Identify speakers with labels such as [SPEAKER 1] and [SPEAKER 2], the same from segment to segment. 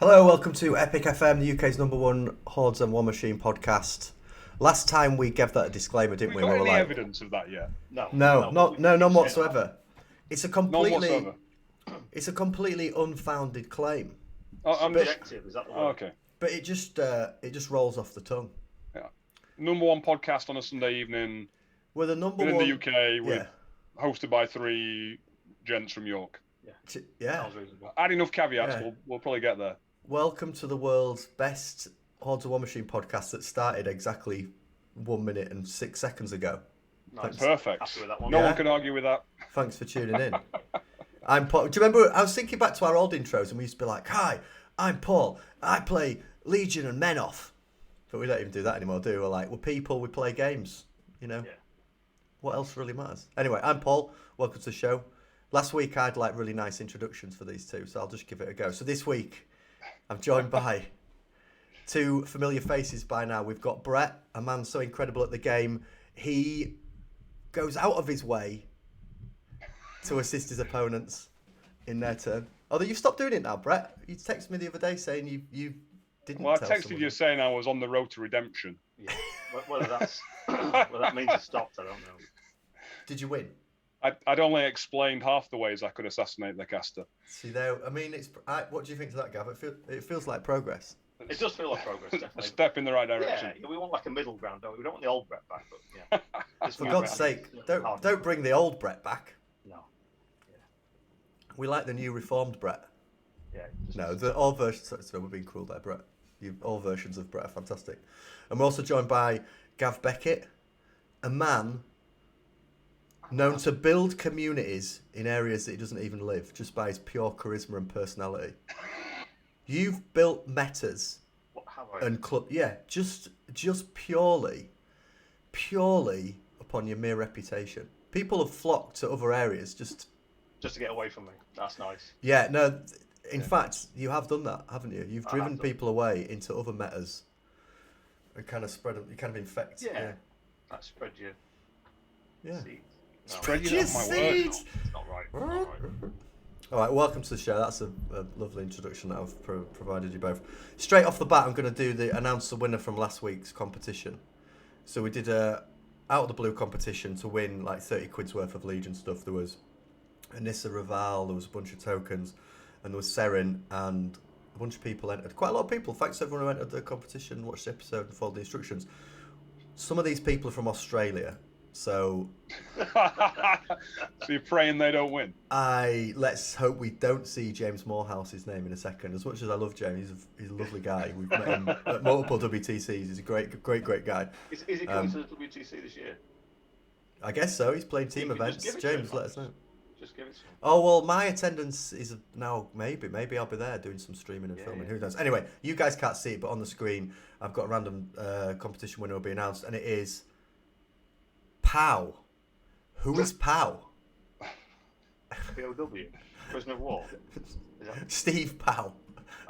[SPEAKER 1] Hello, welcome to Epic FM, the UK's #1 Hordes and Warmachine podcast. Last time we gave that a disclaimer, didn't we?
[SPEAKER 2] Got
[SPEAKER 1] We
[SPEAKER 2] any
[SPEAKER 1] were like,
[SPEAKER 2] evidence of that yet?
[SPEAKER 1] none whatsoever. It's a completely,
[SPEAKER 2] None
[SPEAKER 1] it's a completely unfounded claim.
[SPEAKER 3] Subjective, is that the word?
[SPEAKER 2] Okay.
[SPEAKER 1] But it just rolls off the tongue.
[SPEAKER 2] Yeah. #1 podcast on a Sunday evening.
[SPEAKER 1] We're the number
[SPEAKER 2] in
[SPEAKER 1] one
[SPEAKER 2] the UK, hosted by 3 gents from York.
[SPEAKER 1] Yeah.
[SPEAKER 3] Sounds reasonable.
[SPEAKER 2] Add enough caveats, we'll probably get there.
[SPEAKER 1] Welcome to the world's best Hordes and Warmachine podcast that started exactly 1 minute and 6 seconds ago.
[SPEAKER 3] Nice.
[SPEAKER 2] Perfect.
[SPEAKER 3] Happy with that one.
[SPEAKER 2] No one can argue with that.
[SPEAKER 1] Thanks for tuning in. I'm Paul. Do you remember? I was thinking back to our old intros, and we used to be like, "Hi, I'm Paul. I play Legion and Menoth." But we don't even do that anymore, do we? We're like, we're people. We play games. You know.
[SPEAKER 3] Yeah.
[SPEAKER 1] What else really matters? Anyway, I'm Paul. Welcome to the show. Last week I had like really nice introductions for these two, so I'll just give it a go. So this week, I'm joined by 2 familiar faces by now. We've got Brett, a man so incredible at the game, he goes out of his way to assist his opponents in their turn. Although you've stopped doing it now, Brett. You texted me the other day saying you didn't.
[SPEAKER 2] Well, I
[SPEAKER 1] tell
[SPEAKER 2] texted
[SPEAKER 1] someone.
[SPEAKER 2] you saying I was on the road to redemption.
[SPEAKER 3] Yeah. Whether that means it stopped, I don't know.
[SPEAKER 1] Did you win?
[SPEAKER 2] I'd only explained half the ways I could assassinate the caster.
[SPEAKER 1] See there. I mean, what do you think to that, Gav? It feels like progress.
[SPEAKER 3] It does feel like progress,
[SPEAKER 2] A
[SPEAKER 3] definitely.
[SPEAKER 2] step in the right direction.
[SPEAKER 3] Yeah, we want like a middle ground, don't we? We don't want the old Brett back, but yeah.
[SPEAKER 1] For God's sake, don't bring the old Brett back.
[SPEAKER 3] No. Yeah.
[SPEAKER 1] We like the new reformed Brett.
[SPEAKER 3] Yeah.
[SPEAKER 1] No, all versions. So we're being cruel there, Brett. All versions of Brett are fantastic. And we're also joined by Gav Beckett, a man known to build communities in areas that he doesn't even live just by his pure charisma and personality. You've built metas and club, just purely upon your mere reputation. People have flocked to other areas just
[SPEAKER 3] to get away from me. That's nice.
[SPEAKER 1] Yeah, no. In fact, you have done that, haven't you? You've driven people away into other metas and kind of spread them. You kind of infect.
[SPEAKER 3] Yeah. That spread your seeds. No.
[SPEAKER 2] Spread your
[SPEAKER 1] seeds.
[SPEAKER 3] It's not right. It's not right.
[SPEAKER 1] All right, welcome to the show. That's a lovely introduction that I've provided you both. Straight off the bat, I'm going to announce the winner from last week's competition. So we did a out of the blue competition to win like 30 quid's worth of Legion stuff. There was Anissa Raval, there was a bunch of tokens, and there was Seren, and a bunch of people entered. Quite a lot of people. Thanks to everyone who entered the competition, watched the episode, and followed the instructions. Some of these people are from Australia, so
[SPEAKER 2] So you're praying they don't win?
[SPEAKER 1] let's hope we don't see James Morehouse's name in a second. As much as I love James, he's a lovely guy. We've met him at multiple WTCs. He's a great guy.
[SPEAKER 3] Is he coming to the WTC this year?
[SPEAKER 1] I guess so. He's playing team events. James, let us know.
[SPEAKER 3] Just give it to him.
[SPEAKER 1] Oh, well, my attendance is now maybe I'll be there doing some streaming and filming. Who knows? Anyway, you guys can't see it, but on the screen, I've got a random competition winner will be announced, and it is Pow. Who is Pow?
[SPEAKER 3] POW. Prisoner of War.
[SPEAKER 1] Steve Powell.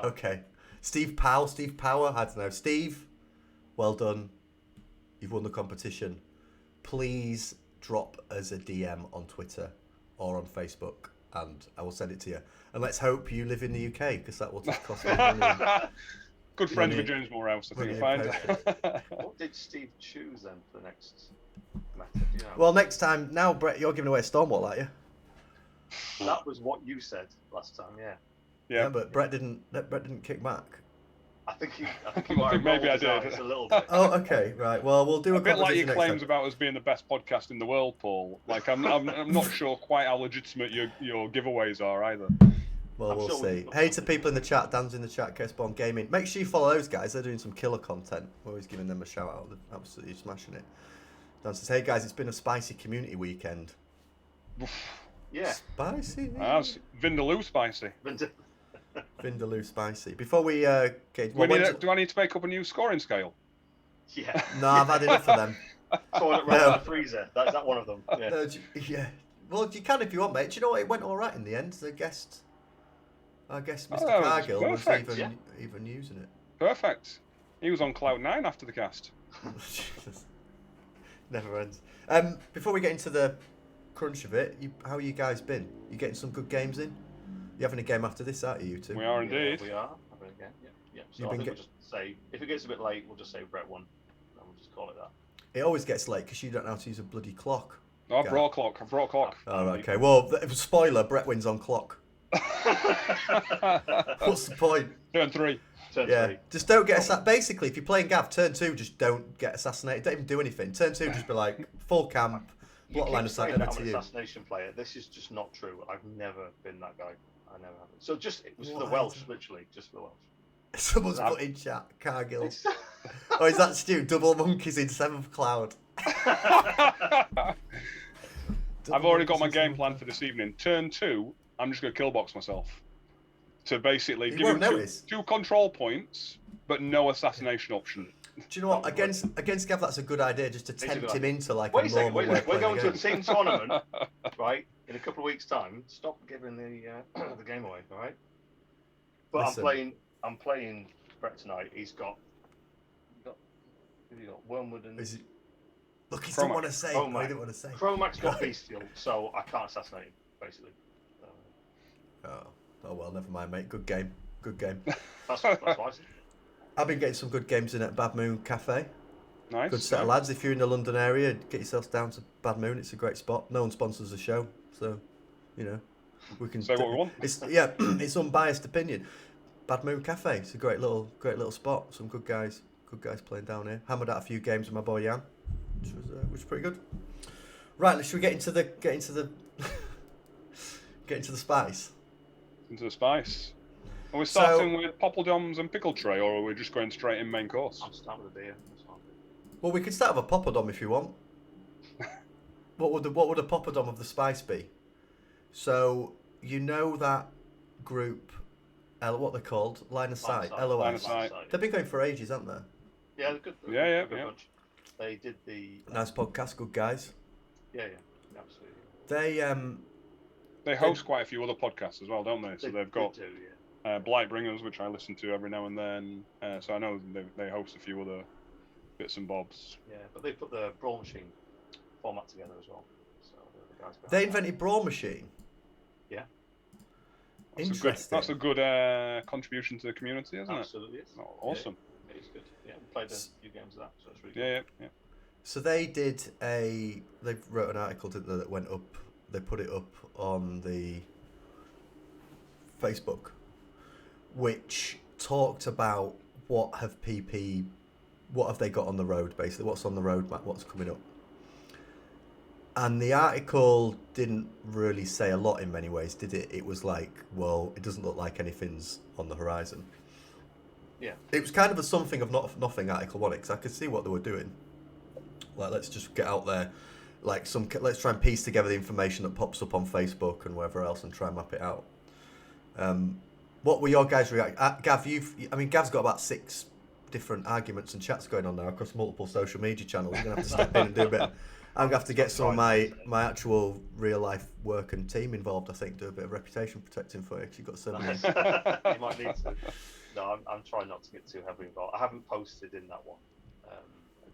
[SPEAKER 1] Okay. Steve Powell, Steve Power, I don't know. Steve, well done. You've won the competition. Please drop us a DM on Twitter or on Facebook and I will send it to you. And let's hope you live in the UK because that will just cost me money.
[SPEAKER 2] Good friends with James Morehouse, I think. Fine.
[SPEAKER 3] What did Steve choose then for the next meta? Do you know?
[SPEAKER 1] Well, next time, now Brett, you're giving away a Stormwall, aren't you?
[SPEAKER 3] That was what you said last time, yeah.
[SPEAKER 1] Yeah, but Brett didn't kick back.
[SPEAKER 3] I think
[SPEAKER 2] maybe I did.
[SPEAKER 3] A little bit.
[SPEAKER 1] Oh, okay, right. Well, we'll do
[SPEAKER 2] a bit like your claims
[SPEAKER 1] time.
[SPEAKER 2] about us being the best podcast in the world, Paul. Like I'm not sure quite how legitimate your giveaways are either.
[SPEAKER 1] Well, we'll see. Hey to people in the chat, Dan's in the chat, Kesbon Gaming. Make sure you follow those guys. They're doing some killer content. We're always giving them a shout out. They're absolutely smashing it. Dan says, hey guys, it's been a spicy community weekend.
[SPEAKER 3] Yeah.
[SPEAKER 1] Spicy.
[SPEAKER 2] Vindaloo spicy.
[SPEAKER 1] Vindaloo spicy. Before we get...
[SPEAKER 2] Do I need to make up a new scoring scale?
[SPEAKER 3] Yeah.
[SPEAKER 1] No, I've had enough of them.
[SPEAKER 3] Toilet roll in the freezer. Is that one of them? Yeah.
[SPEAKER 1] Yeah. Well, you can if you want, mate. Do you know what? It went all right in the end. I guess Mr. Cargill was even using it.
[SPEAKER 2] Perfect. He was on cloud 9 after the cast.
[SPEAKER 1] Jesus. Never ends. Before we get into the crunch of it, how you guys been? You getting some good games in? You having a game after this, aren't you two?
[SPEAKER 2] We are indeed.
[SPEAKER 3] Yeah, we are. Yeah. So
[SPEAKER 1] You've
[SPEAKER 3] I
[SPEAKER 1] been
[SPEAKER 3] think we'll just say, if it gets a bit late, we'll just say Brett won, and we'll just call it that.
[SPEAKER 1] It always gets late because you don't know how to use a bloody clock.
[SPEAKER 2] No, I've brought a clock.
[SPEAKER 1] Oh, right, okay. Well, spoiler: Brett wins on clock. What's the point?
[SPEAKER 2] Turn 3.
[SPEAKER 3] Turn
[SPEAKER 1] Yeah,
[SPEAKER 3] 3.
[SPEAKER 1] just don't get assassinated. Basically, if you're playing Gav, turn 2, just don't get assassinated. Don't even do anything. Turn 2, just be like full camp,
[SPEAKER 3] You
[SPEAKER 1] block line
[SPEAKER 3] keep
[SPEAKER 1] of sight
[SPEAKER 3] saying
[SPEAKER 1] over
[SPEAKER 3] that
[SPEAKER 1] to
[SPEAKER 3] I'm an
[SPEAKER 1] you.
[SPEAKER 3] assassination player. This is just not true. I've never been that guy. I never have. So it was for
[SPEAKER 1] What
[SPEAKER 3] the Welsh,
[SPEAKER 1] is it?
[SPEAKER 3] literally, just for the Welsh.
[SPEAKER 1] Someone's put in chat, Cargill. Oh, is that Stu? Double monkeys in 7th cloud.
[SPEAKER 2] I've already got my game plan for this evening. Turn 2, I'm just going to killbox myself. To basically
[SPEAKER 1] He
[SPEAKER 2] give
[SPEAKER 1] won't
[SPEAKER 2] him
[SPEAKER 1] notice.
[SPEAKER 2] two control points, but no assassination option.
[SPEAKER 1] Do you know what? Against Gav, that's a good idea, just to tempt him into like
[SPEAKER 3] Wait
[SPEAKER 1] a
[SPEAKER 3] a second,
[SPEAKER 1] normal way of
[SPEAKER 3] we're
[SPEAKER 1] playing
[SPEAKER 3] going
[SPEAKER 1] the
[SPEAKER 3] to a
[SPEAKER 1] game.
[SPEAKER 3] team tournament, right? In a couple of weeks' time. Stop giving the the game away, all right? But
[SPEAKER 1] Listen.
[SPEAKER 3] I'm playing Brett tonight. He's got Wormwood and
[SPEAKER 1] Look, he didn't want to say.
[SPEAKER 3] Chromax.
[SPEAKER 1] I didn't want to say.
[SPEAKER 3] Chromax got Bestial, so I can't assassinate him, basically.
[SPEAKER 1] Oh well, never mind, mate. Good game.
[SPEAKER 3] That's wise.
[SPEAKER 1] I've been getting some good games in at Bad Moon Cafe.
[SPEAKER 2] Nice.
[SPEAKER 1] Good set of lads. If you're in the London area, get yourselves down to Bad Moon. It's a great spot. No one sponsors the show, so we can
[SPEAKER 2] say what we want.
[SPEAKER 1] It's unbiased opinion. Bad Moon Cafe. It's a great little spot. Some good guys playing down here. Hammered out a few games with my boy Jan, which was pretty good. Right, should we get into the spice?
[SPEAKER 2] Into the spice. Are we starting with poppadoms and pickle tray, or are we just going straight in main course?
[SPEAKER 3] I'll start with a beer. That's fine.
[SPEAKER 1] Well, we could start with a poppadom if you want. What would a poppadom of the spice be? So that group, what they're called, Line of Sight, LOS.
[SPEAKER 2] Line of Sight.
[SPEAKER 1] They've been going for ages, haven't they?
[SPEAKER 3] Yeah, they're good.
[SPEAKER 2] Yeah.
[SPEAKER 3] Bunch. They did the
[SPEAKER 1] nice podcast, good guys.
[SPEAKER 3] Yeah, absolutely.
[SPEAKER 2] They host quite a few other podcasts as well, don't they? So they've got Blightbringers, which I listen to every now and then. So I know they host a few other bits and bobs.
[SPEAKER 3] Yeah, but they put the Brawl Machine format together as well. So the guys
[SPEAKER 1] they invented Brawl Machine.
[SPEAKER 3] Yeah.
[SPEAKER 1] Interesting.
[SPEAKER 3] Uh,
[SPEAKER 2] That's a good contribution to the community, isn't
[SPEAKER 3] Absolutely
[SPEAKER 2] it?
[SPEAKER 3] Absolutely is.
[SPEAKER 2] Oh, awesome.
[SPEAKER 3] Yeah, it's good. Yeah, we played a few games of that, so it's really good.
[SPEAKER 2] Yeah.
[SPEAKER 1] So they wrote an article, didn't they, that went up. They put it up on the Facebook, which talked about what have they got on the road, basically, what's on the roadmap, what's coming up. And the article didn't really say a lot in many ways, did it? It was like, well, it doesn't look like anything's on the horizon.
[SPEAKER 3] Yeah.
[SPEAKER 1] It was kind of a something of nothing article, wasn't it? Because I could see what they were doing. Like, let's just get out there. Like let's try and piece together the information that pops up on Facebook and wherever else and try and map it out. What were your guys' reaction? Gav, Gav's got about 6 different arguments and chats going on now across multiple social media channels. You're gonna have to step in and do a bit. I'm gonna have to get some of my actual real life work and team involved. I think do a bit of reputation protecting for you because you've got so many.
[SPEAKER 3] You might need to. No, I'm trying not to get too heavily involved. I haven't posted in that one,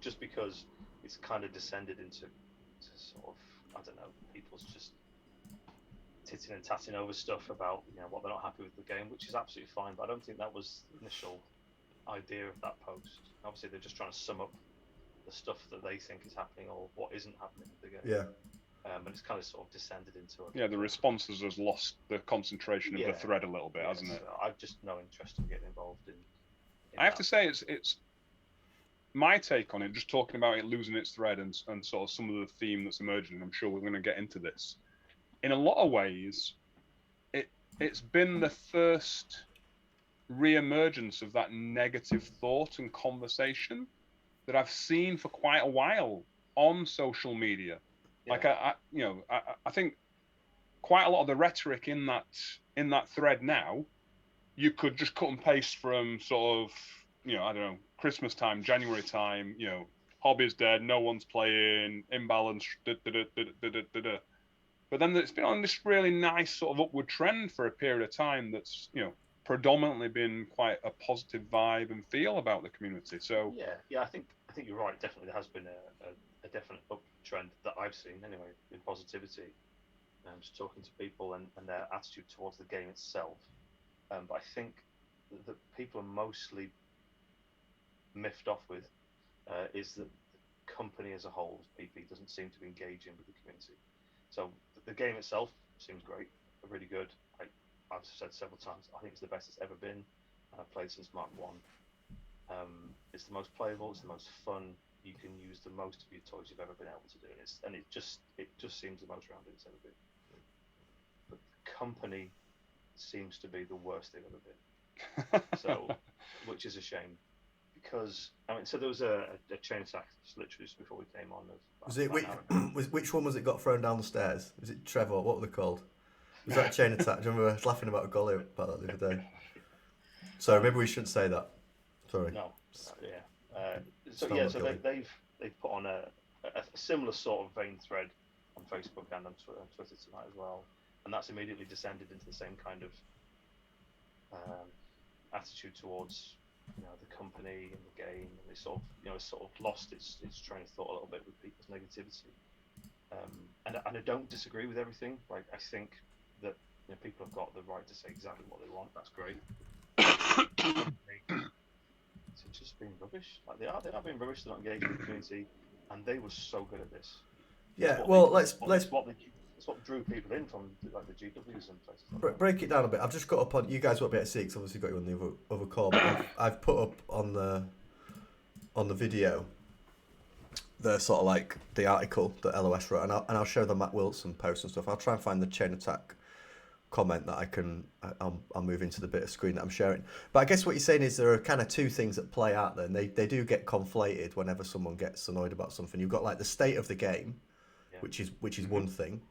[SPEAKER 3] just because it's kind of descended into sort of, I don't know, people's just titting and tatting over stuff about what they're not happy with the game, which is absolutely fine. But I don't think that was the initial idea of that post. Obviously, they're just trying to sum up the stuff that they think is happening or what isn't happening with the game.
[SPEAKER 1] Yeah.
[SPEAKER 3] And it's kind of sort of descended into it.
[SPEAKER 2] Yeah, the responses has lost the concentration of the thread a little bit, hasn't it?
[SPEAKER 3] So I've just no interest in getting involved in
[SPEAKER 2] I have to say, it's my take on it, just talking about it losing its thread and sort of some of the theme that's emerging. I'm sure we're going to get into this. In a lot of ways, it's been the first re-emergence of that negative thought and conversation that I've seen for quite a while on social media. Yeah. Like I think quite a lot of the rhetoric in that thread now, you could just cut and paste from sort of, I don't know, Christmas time, January time, hobby's dead, no one's playing, imbalance, But then it's been on this really nice sort of upward trend for a period of time that's, predominantly been quite a positive vibe and feel about the community. So
[SPEAKER 3] yeah, I think you're right. Definitely, there has been a definite upward trend that I've seen anyway in positivity. Just talking to people and their attitude towards the game itself. But I think that people are mostly miffed off with is that the company as a whole, PP, doesn't seem to be engaging with the community. So the game itself seems great, really good. I've said several times, I think it's the best it's ever been. I've played since Mark 1. It's the most playable, it's the most fun. You can use the most of your toys you've ever been able to do, and it just seems the most rounded it's ever been. But the company seems to be the worst they've ever been. So, which is a shame, because so there was a chain attack literally just before we came on.
[SPEAKER 1] Was it which one was it got thrown down the stairs? Was it Trevor? What were they called? Was that a chain attack? Do you remember I was laughing about a goalie about that the other day? Sorry, maybe we shouldn't say that. Sorry.
[SPEAKER 3] No. Yeah. So they've put on a similar sort of vein thread on Facebook and on Twitter tonight as well, and that's immediately descended into the same kind of attitude towards the company and the game, and they sort of lost its train of thought a little bit with people's negativity. And I don't disagree with everything. Like, I think that people have got the right to say exactly what they want. That's great. It's just being rubbish. Like they are being rubbish. They're not engaging with the community, and they were so good at this.
[SPEAKER 1] Yeah. Well, let's
[SPEAKER 3] It's what drew people in from like the GWs and places. Like
[SPEAKER 1] break it down a bit. I've just got up on. You guys won't be able to see it 'cause obviously got you on the other call, but I've put up on the video the sort of like the article that LOS wrote, and I'll show the Matt Wilson post and stuff. I'll try and find the chain attack comment that I'll move into the bit of screen that I'm sharing. But I guess what you're saying is there are kind of two things that play out there, and they do get conflated whenever someone gets annoyed about something. You've got like the state of the game, which is one thing,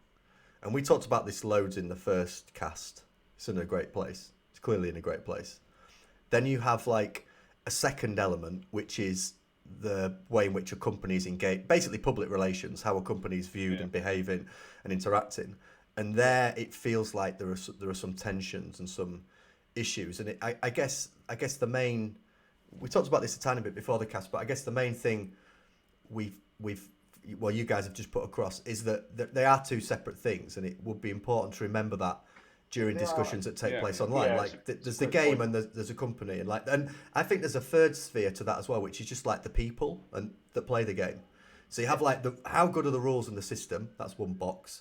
[SPEAKER 1] and we talked about this loads in the first cast. It's in a great place. It's clearly in a great place. Then you have like a second element, which is the way in which a company is engaged, basically public relations, how a company is viewed and behaving and interacting. And there, it feels like there are some tensions and some issues. And I guess the main, we talked about this a tiny bit before the cast, but I guess the main thing you guys have just put across is that they are two separate things, and it would be important to remember that during discussions that take place online.
[SPEAKER 3] Yeah,
[SPEAKER 1] like there's the game point. And there's a company, and I think there's a third sphere to that as well, which is just like the people and that play the game. So you have like how good are the rules in the system? That's one box.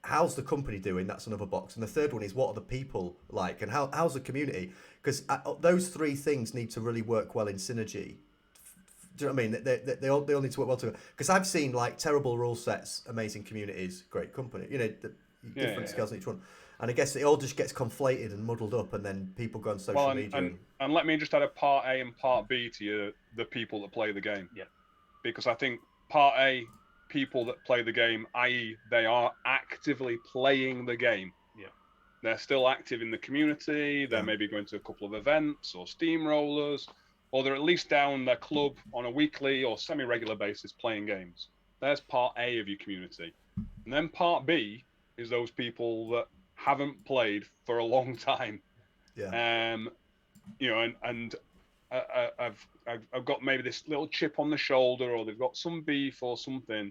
[SPEAKER 1] How's the company doing? That's another box. And the third one is what are the people like, and how's the community? Because those three things need to really work well in synergy. Do you know what I mean? They all need to work well together. Because I've seen like terrible rule sets, amazing communities, great company. Different skills in each one. And I guess it all just gets conflated and muddled up, and then people go on social media.
[SPEAKER 2] And let me just add a part A and part B to the people that play the game.
[SPEAKER 3] Yeah.
[SPEAKER 2] Because I think part A, people that play the game, i.e. they are actively playing the game.
[SPEAKER 3] Yeah.
[SPEAKER 2] They're still active in the community. They're maybe going to a couple of events or steamrollers, or they're at least down their club on a weekly or semi-regular basis playing games. There's part A of your community. And then part B is those people that haven't played for a long time.
[SPEAKER 1] Yeah.
[SPEAKER 2] I've got maybe this little chip on the shoulder, or they've got some beef or something,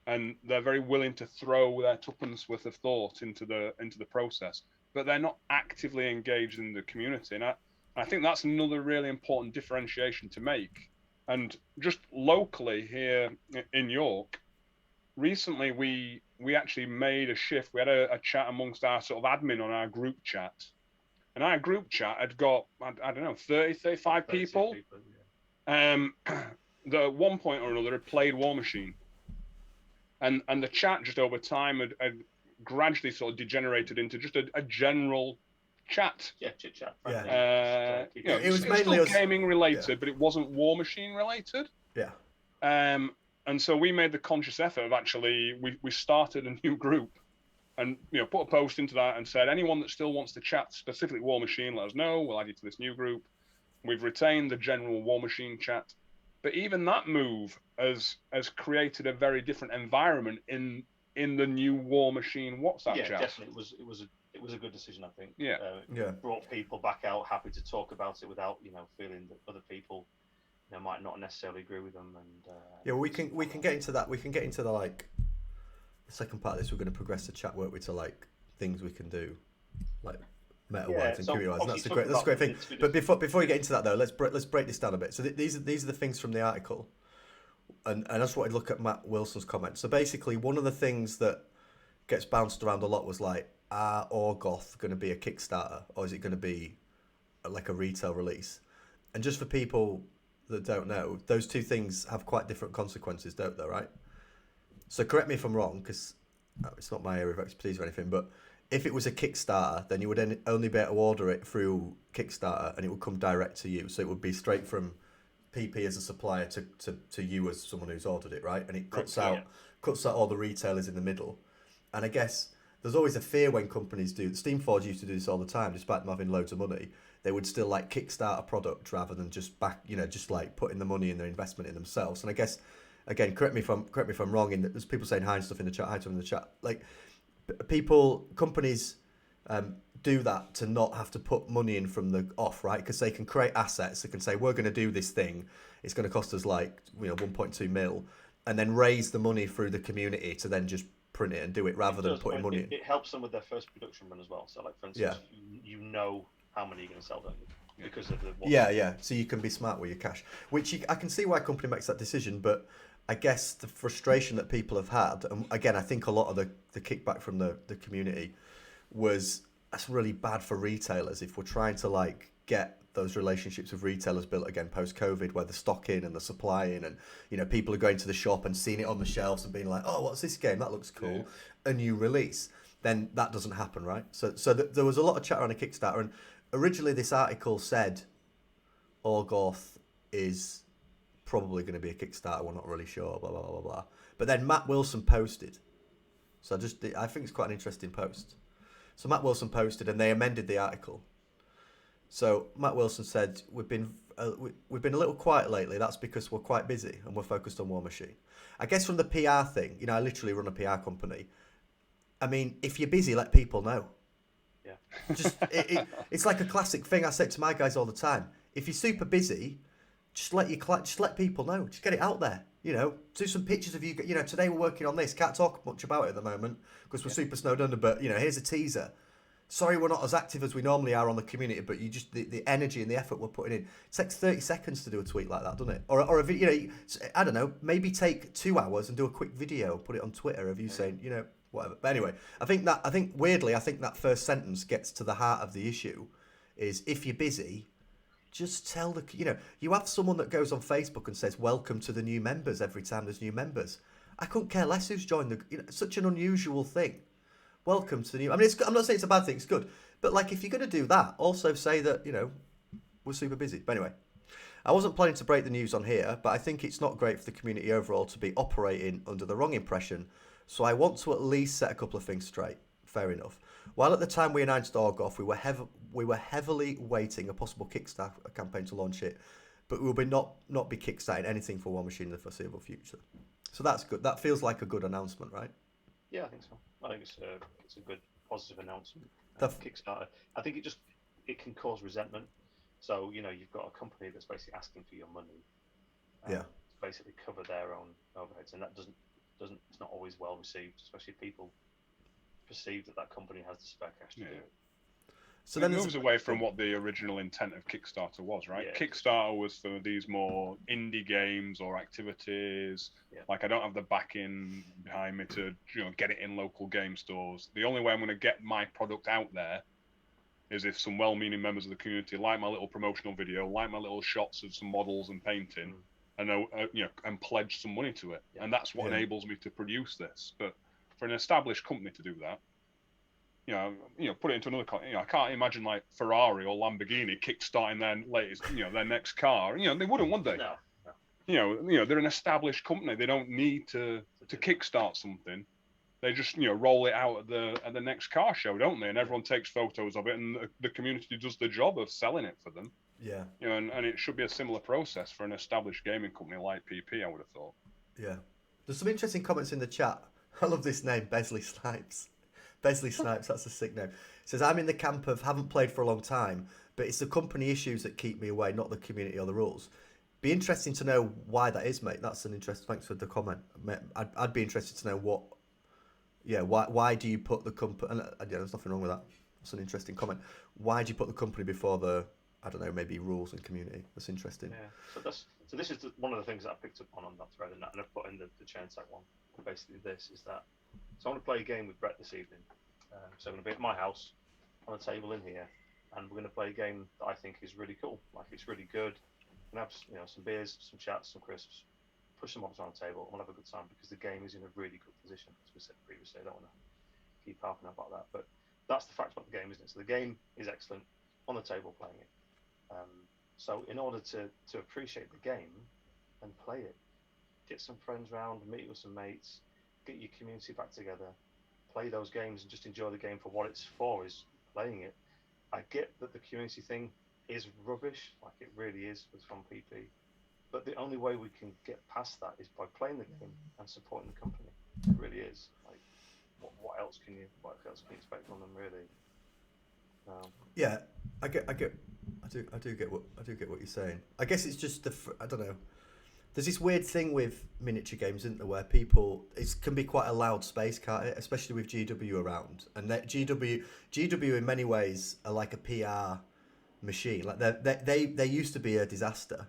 [SPEAKER 2] and they're very willing to throw their tuppence worth of thought into the process, but they're not actively engaged in the community. And I think that's another really important differentiation to make. And just locally here in York, recently we actually made a shift. We had a chat amongst our sort of admin on our group chat. And our group chat had got, I don't know, 30, 35 people. That at one point or another had played Warmachine. And the chat just over time had gradually sort of degenerated into just a general chat.
[SPEAKER 3] Yeah, chit chat.
[SPEAKER 1] It was mainly
[SPEAKER 2] still gaming related, but it wasn't Warmachine related.
[SPEAKER 1] Yeah.
[SPEAKER 2] And so we made the conscious effort of actually, we started a new group and put a post into that and said, anyone that still wants to chat specifically Warmachine, let us know. We'll add you to this new group. We've retained the general Warmachine chat. But even that move has created a very different environment in the new Warmachine WhatsApp chat.
[SPEAKER 3] Yeah, definitely. It was a good decision, I think.
[SPEAKER 2] Yeah.
[SPEAKER 3] Brought people back out, happy to talk about it without feeling that other people might not necessarily agree with them. And
[SPEAKER 1] we can get into that. We can get into the second part of this. We're going to progress the chat work with to things we can do, meta-wise
[SPEAKER 3] Yeah,
[SPEAKER 1] and
[SPEAKER 3] so
[SPEAKER 1] community-wise. And
[SPEAKER 3] obviously
[SPEAKER 1] that's a great thing.
[SPEAKER 3] talking
[SPEAKER 1] But
[SPEAKER 3] about
[SPEAKER 1] before you get into that though, let's break this down a bit. So these are the things from the article, and I just wanted to look at Matt Wilson's comment. So basically, one of the things that gets bounced around a lot was like, are Orgoth going to be a Kickstarter, or is it going to be like a retail release? And just for people that don't know, those two things have quite different consequences, don't they? Right? So correct me if I'm wrong, because it's not my area of expertise or anything, but if it was a Kickstarter, then you would only be able to order it through Kickstarter, and it would come direct to you. So it would be straight from PP as a supplier to you as someone who's ordered it, right? And it cuts out all the retailers in the middle. And I guess there's always a fear when companies do. Steamforge used to do this all the time, despite them having loads of money. They would still like kickstart a product rather than just just like putting the money and their investment in themselves. And I guess, again, correct me if I'm wrong. In that there's people saying hi and stuff in the chat. Hi to them in the chat. Like companies do that to not have to put money in from the off, right? Because they can create assets. They can say we're going to do this thing. It's going to cost us 1.2 mil, and then raise the money through the community to then just print it and do it rather than putting money in.
[SPEAKER 3] It helps them with their first production run as well. So, like for instance, you know how many you're going to sell, don't you? Because of the
[SPEAKER 1] So you can be smart with your cash, which I can see why a company makes that decision, but I guess the frustration that people have had, and again, I think a lot of the kickback from the community was that's really bad for retailers if we're trying to like get those relationships with retailers built again post-COVID, where the stock in and the supply in, and people are going to the shop and seeing it on the shelves and being like, oh, what's this game? That looks cool. A new release. Then that doesn't happen, right? So there was a lot of chatter on a Kickstarter, and originally this article said Orgoth is probably going to be a Kickstarter. We're not really sure. Blah blah blah blah. But then Matt Wilson posted. So I think it's quite an interesting post. So Matt Wilson posted, and they amended the article. So Matt Wilson said, we've been a little quiet lately. That's because we're quite busy and we're focused on Warmachine. I guess from the PR thing, I literally run a PR company. I mean, if you're busy, let people know.
[SPEAKER 3] Yeah.
[SPEAKER 1] It's like a classic thing I say to my guys all the time. If you're super busy, just let people know. Just get it out there. Do some pictures of you. Today we're working on this. Can't talk much about it at the moment because we're super snowed under. But here's a teaser. Sorry, we're not as active as we normally are on the community, but you just the energy and the effort we're putting in. It takes 30 seconds to do a tweet like that, doesn't it? Or a video. I don't know. Maybe take 2 hours and do a quick video, put it on Twitter of you saying, whatever. But anyway, I think that first sentence gets to the heart of the issue. Is if you're busy, just tell you have someone that goes on Facebook and says welcome to the new members every time there's new members. I couldn't care less who's joined such an unusual thing. Welcome to the new. I mean, I'm not saying it's a bad thing. It's good, but like if you're going to do that, also say that we're super busy. But anyway, I wasn't planning to break the news on here, but I think it's not great for the community overall to be operating under the wrong impression. So I want to at least set a couple of things straight. Fair enough. While at the time we announced Orgoth, we were heavily waiting a possible Kickstarter campaign to launch it, but we will not be kickstarting anything for Warmachine in the foreseeable future. So that's good. That feels like a good announcement, right?
[SPEAKER 3] Yeah, I think so. I think it's a good positive announcement. Kickstarter. I think it can cause resentment. So you've got a company that's basically asking for your money. To basically cover their own overheads, and that doesn't. It's not always well received, especially if people perceive that company has the spare cash to do it.
[SPEAKER 2] So then it moves away from what the original intent of Kickstarter was, right? Yeah. Kickstarter was for these more indie games or activities. Yeah. Like I don't have the backing behind me to get it in local game stores. The only way I'm going to get my product out there is if some well-meaning members of the community like my little promotional video, like my little shots of some models and painting, and pledge some money to it. Yeah. And that's what enables me to produce this. But for an established company to do that, put it into another. I can't imagine like Ferrari or Lamborghini kickstarting their latest, their next car. They wouldn't, would they? No. They're an established company. They don't need to kickstart something. They just roll it out at the next car show, don't they? And everyone takes photos of it, and the community does the job of selling it for them.
[SPEAKER 1] Yeah.
[SPEAKER 2] And it should be a similar process for an established gaming company like PP, I would have thought.
[SPEAKER 1] Yeah. There's some interesting comments in the chat. I love this name, Besley Snipes. Besley Snipes, that's a sick name. It says, I'm in the camp of haven't played for a long time, but it's the company issues that keep me away, not the community or the rules. Be interesting to know why that is, mate. That's an interest. Thanks for the comment. I'd be interested to know why do you put the company... And, there's nothing wrong with that. That's an interesting comment. Why do you put the company before the, I don't know, maybe rules and community? That's interesting.
[SPEAKER 3] Yeah. So this is one of the things that I picked up on that thread, and I've put in the chain tag one. Basically, this is that. So I want to play a game with Brett this evening. So I'm going to be at my house on a table in here, and we're going to play a game that I think is really cool. Like, it's really good. We're going to have some beers, some chats, some crisps, push some mobs around the table, and we'll have a good time because the game is in a really good position, as we said previously. I don't want to keep harping about that, but that's the fact about the game, isn't it? So the game is excellent, on the table playing it. So in order to appreciate the game and play it, get some friends round, meet with some mates, get your community back together, play those games and just enjoy the game for what it's for, is playing it. I get that the community thing is rubbish, like it really is with from PP, but the only way we can get past that is by playing the game and supporting the company. It really is. Like, what else can you expect from them, really?
[SPEAKER 1] Yeah, I do get what you're saying. I guess it's just I don't know. There's this weird thing with miniature games, isn't there, where people, it can be quite a loud space, can't it? Especially with GW around, and that GW in many ways are like a PR machine. Like they used to be a disaster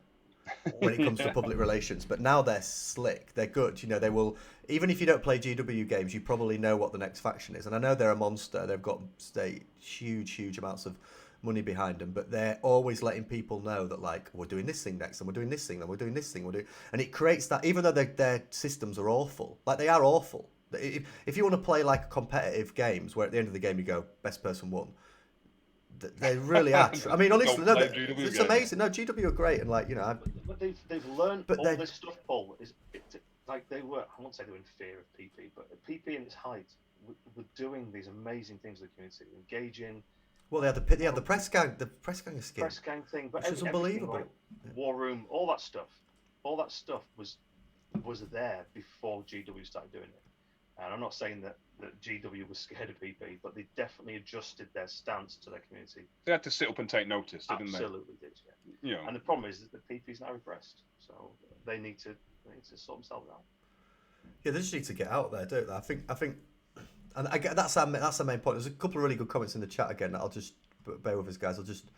[SPEAKER 1] when it comes to public relations, but now they're slick. They're good. You know, they will, even if you don't play GW games, you probably know what the next faction is. And I know they're a monster. They've got huge amounts of money behind them, but they're always letting people know that, like, we're doing this thing next, and we're doing this thing, then we're doing this thing, and it creates that, even though their systems are awful, like they are awful. If you want to play like competitive games where at the end of the game you go, best person won, they really are. I mean, honestly, no, it's amazing. No, GW are great, and like, you know,
[SPEAKER 3] but they've learned all this stuff, Paul. Like they were, I won't say they were in fear of PP, but PP in its height were doing these amazing things with the community, engaging.
[SPEAKER 1] Well, they had the press gang skin.
[SPEAKER 3] Press gang thing, but
[SPEAKER 1] which was unbelievable.
[SPEAKER 3] Like, War Room, all that stuff was there before GW started doing it. And I'm not saying that GW was scared of PP, but they definitely adjusted their stance to their community.
[SPEAKER 2] They had to sit up and take notice, didn't they?
[SPEAKER 3] Absolutely did, yeah.
[SPEAKER 2] You know.
[SPEAKER 3] And the problem is that the PP is now repressed, so they need to sort themselves out.
[SPEAKER 1] Yeah, they just need to get out there, don't they? I think, and I get that's our main point. There's a couple of really good comments in the chat again. I'll just bear with us, guys. I'll just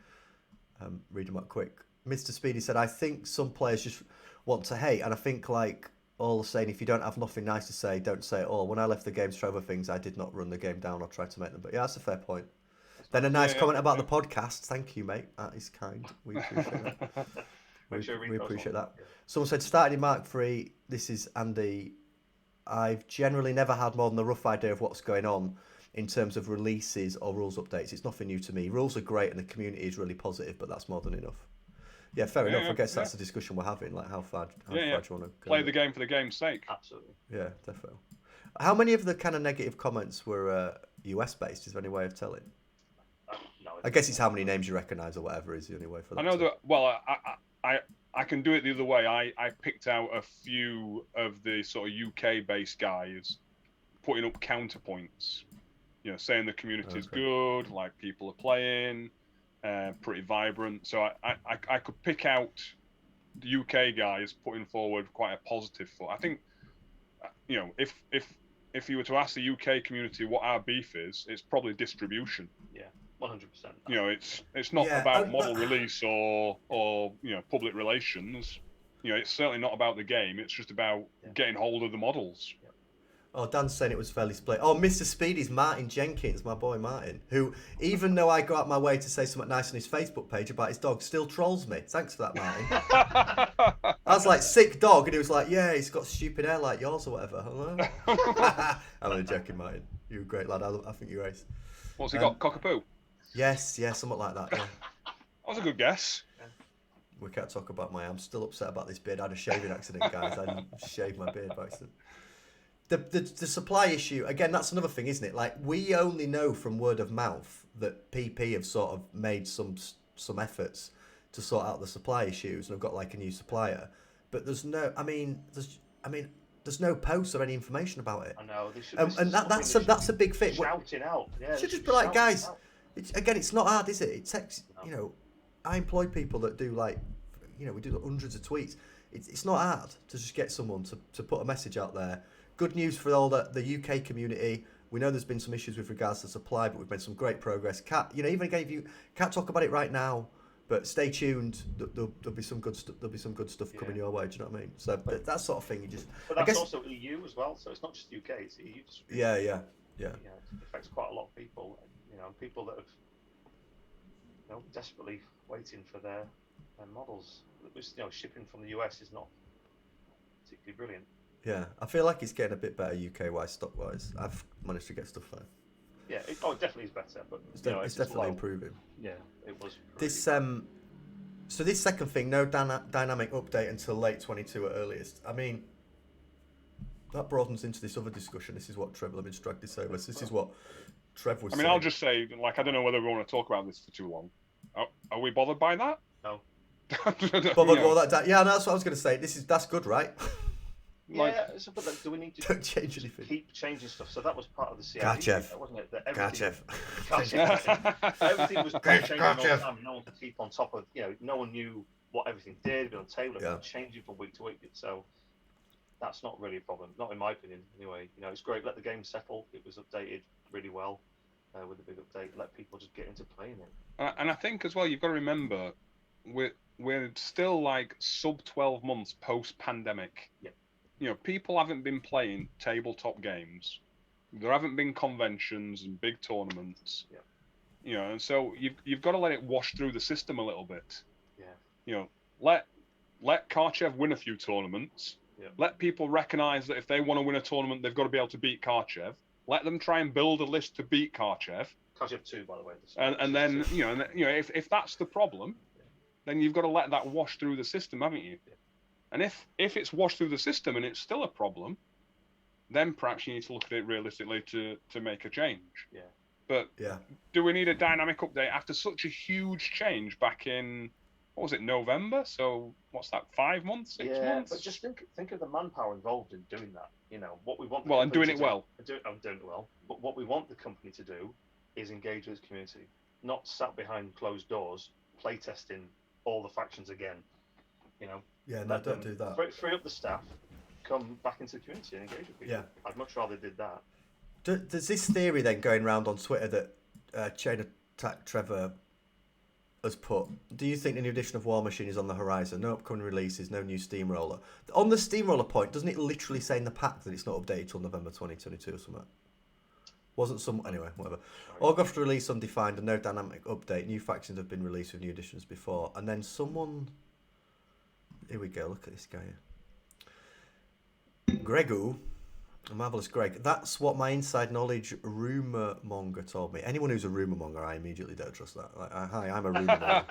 [SPEAKER 1] read them up quick. Mr. Speedy said, "I think some players just want to hate, and I think like all saying, if you don't have nothing nice to say, don't say it all. When I left the games for other things, I did not run the game down or try to make them." But yeah, that's a fair point. Then a nice comment about the podcast. Thank you, mate. That is kind. We appreciate that. we appreciate that. Yeah. Someone said, starting in Mark III, this is Andy. I've generally never had more than a rough idea of what's going on in terms of releases or rules updates. It's nothing new to me. Rules are great and the community is really positive, but that's more than enough. Yeah, fair enough. I guess that's the discussion we're having. Like, how far do you want to
[SPEAKER 2] play the game for the game's sake?
[SPEAKER 3] Absolutely.
[SPEAKER 1] Yeah, definitely. How many of the kind of negative comments were US based? Is there any way of telling?
[SPEAKER 3] No.
[SPEAKER 1] I guess it's how many names you recognise or whatever is the only way for that.
[SPEAKER 2] I know that. Well, I can do it the other way. I picked out a few of the sort of UK based guys putting up counterpoints. You know, saying the community is good, like people are playing. Pretty vibrant, so I could pick out the UK guys putting forward quite a positive foot. I think, you know, if you were to ask the UK community what our beef is, it's probably distribution.
[SPEAKER 3] Yeah, 100%.
[SPEAKER 2] You know, it's not about model release or you know, public relations. You know, it's certainly not about the game. It's just about getting hold of the models.
[SPEAKER 3] Yeah.
[SPEAKER 1] Oh, Dan's saying it was fairly split. Oh, Mr. Speedy's Martin Jenkins, my boy Martin, who, even though I go out my way to say something nice on his Facebook page about his dog, still trolls me. Thanks for that, Martin. I was like, sick dog, and he was like, yeah, he's got stupid hair like yours or whatever. I'm only joking, Martin. You're a great lad. I think you're ace.
[SPEAKER 2] What's he got? Cockapoo?
[SPEAKER 1] Yes, something like that, yeah.
[SPEAKER 2] That was a good guess.
[SPEAKER 1] We can't talk about I'm still upset about this beard. I had a shaving accident, guys. I didn't shave my beard by accident. The supply issue, again, that's another thing, isn't it? Like, we only know from word of mouth that PP have sort of made some efforts to sort out the supply issues and have got like a new supplier. But there's no posts or any information about it.
[SPEAKER 3] I know.
[SPEAKER 1] And that's a big thing.
[SPEAKER 3] Shouting out. Yeah,
[SPEAKER 1] should just be like, guys, it's not hard, is it? It takes, you know, I employ people that do like, you know, we do hundreds of tweets. It's not hard to just get someone to put a message out there. Good news for all the UK community. We know there's been some issues with regards to supply, but we've made some great progress. Can't talk about it right now, but stay tuned. There'll be some good stuff. There'll be some good stuff coming your way. Do you know what I mean? So that sort of thing. You just.
[SPEAKER 3] But that's also EU as well. So it's not just UK. It's EU distribution.
[SPEAKER 1] Yeah.
[SPEAKER 3] It affects quite a lot of people. People that have, desperately waiting for their models. Shipping from the US is not particularly brilliant.
[SPEAKER 1] Yeah, I feel like it's getting a bit better UK-wise, stock-wise. I've managed to get stuff there.
[SPEAKER 3] Yeah, it definitely is better, but
[SPEAKER 1] it's definitely improving.
[SPEAKER 3] Yeah, it was.
[SPEAKER 1] This so this second thing, no dynamic update until late 22 at earliest. I mean, that broadens into this other discussion. This is what Trev Lemons dragged this over. So this is what Trev was saying.
[SPEAKER 2] I'll just say, I don't know whether we want to talk about this for too long. Are we bothered by that?
[SPEAKER 3] No.
[SPEAKER 1] Bothered by all that? Yeah, no, that's what I was going to say. That's good, right?
[SPEAKER 3] But do we need to
[SPEAKER 1] don't change anything?
[SPEAKER 3] Keep changing stuff? So that was part of the CID, wasn't it? That everything was changing all the time. No one could keep on top of. No one knew what everything did on the table. Changing from week to week. So that's not really a problem, not in my opinion. Anyway, it's great. Let the game settle. It was updated really well with a big update. Let people just get into playing it.
[SPEAKER 2] And I think as well, you've got to remember, we're still like sub 12 months post pandemic.
[SPEAKER 3] Yeah.
[SPEAKER 2] People haven't been playing tabletop games. There haven't been conventions and big tournaments.
[SPEAKER 3] Yeah.
[SPEAKER 2] And so you've got to let it wash through the system a little bit.
[SPEAKER 3] Yeah.
[SPEAKER 2] Let Karchev win a few tournaments.
[SPEAKER 3] Yeah.
[SPEAKER 2] Let people recognise that if they want to win a tournament, they've got to be able to beat Karchev. Let them try and build a list to beat Karchev.
[SPEAKER 3] Karchev 2, by the way.
[SPEAKER 2] And then if that's the problem, then you've got to let that wash through the system, haven't you?
[SPEAKER 3] Yeah.
[SPEAKER 2] And if it's washed through the system and it's still a problem, then perhaps you need to look at it realistically to make a change.
[SPEAKER 3] Yeah.
[SPEAKER 2] But do we need a dynamic update after such a huge change back in, what was it, November? So what's that, 5 months, 6 months?
[SPEAKER 3] But just think of the manpower involved in doing that. What we want.
[SPEAKER 2] And doing it well.
[SPEAKER 3] I'm doing it well. But what we want the company to do is engage with its community, not sat behind closed doors playtesting all the factions again.
[SPEAKER 1] Yeah, no, don't do that.
[SPEAKER 3] Free up the staff, come back into the community and engage with people.
[SPEAKER 1] Yeah.
[SPEAKER 3] I'd much rather did that.
[SPEAKER 1] Does this theory then going around on Twitter that Chain Attack Trevor has put, do you think the new edition of Warmachine is on the horizon? No upcoming releases, no new Steamroller. On the Steamroller point, doesn't it literally say in the pack that it's not updated till November 2022 or something? Anyway, whatever. August release undefined and no dynamic update. New factions have been released with new editions before. And then someone... Here we go, look at this guy here. Gregu, Marvelous Greg. That's what my inside knowledge rumour monger told me. Anyone who's a rumour monger, I immediately don't trust that. Like, hi, I'm a rumour monger.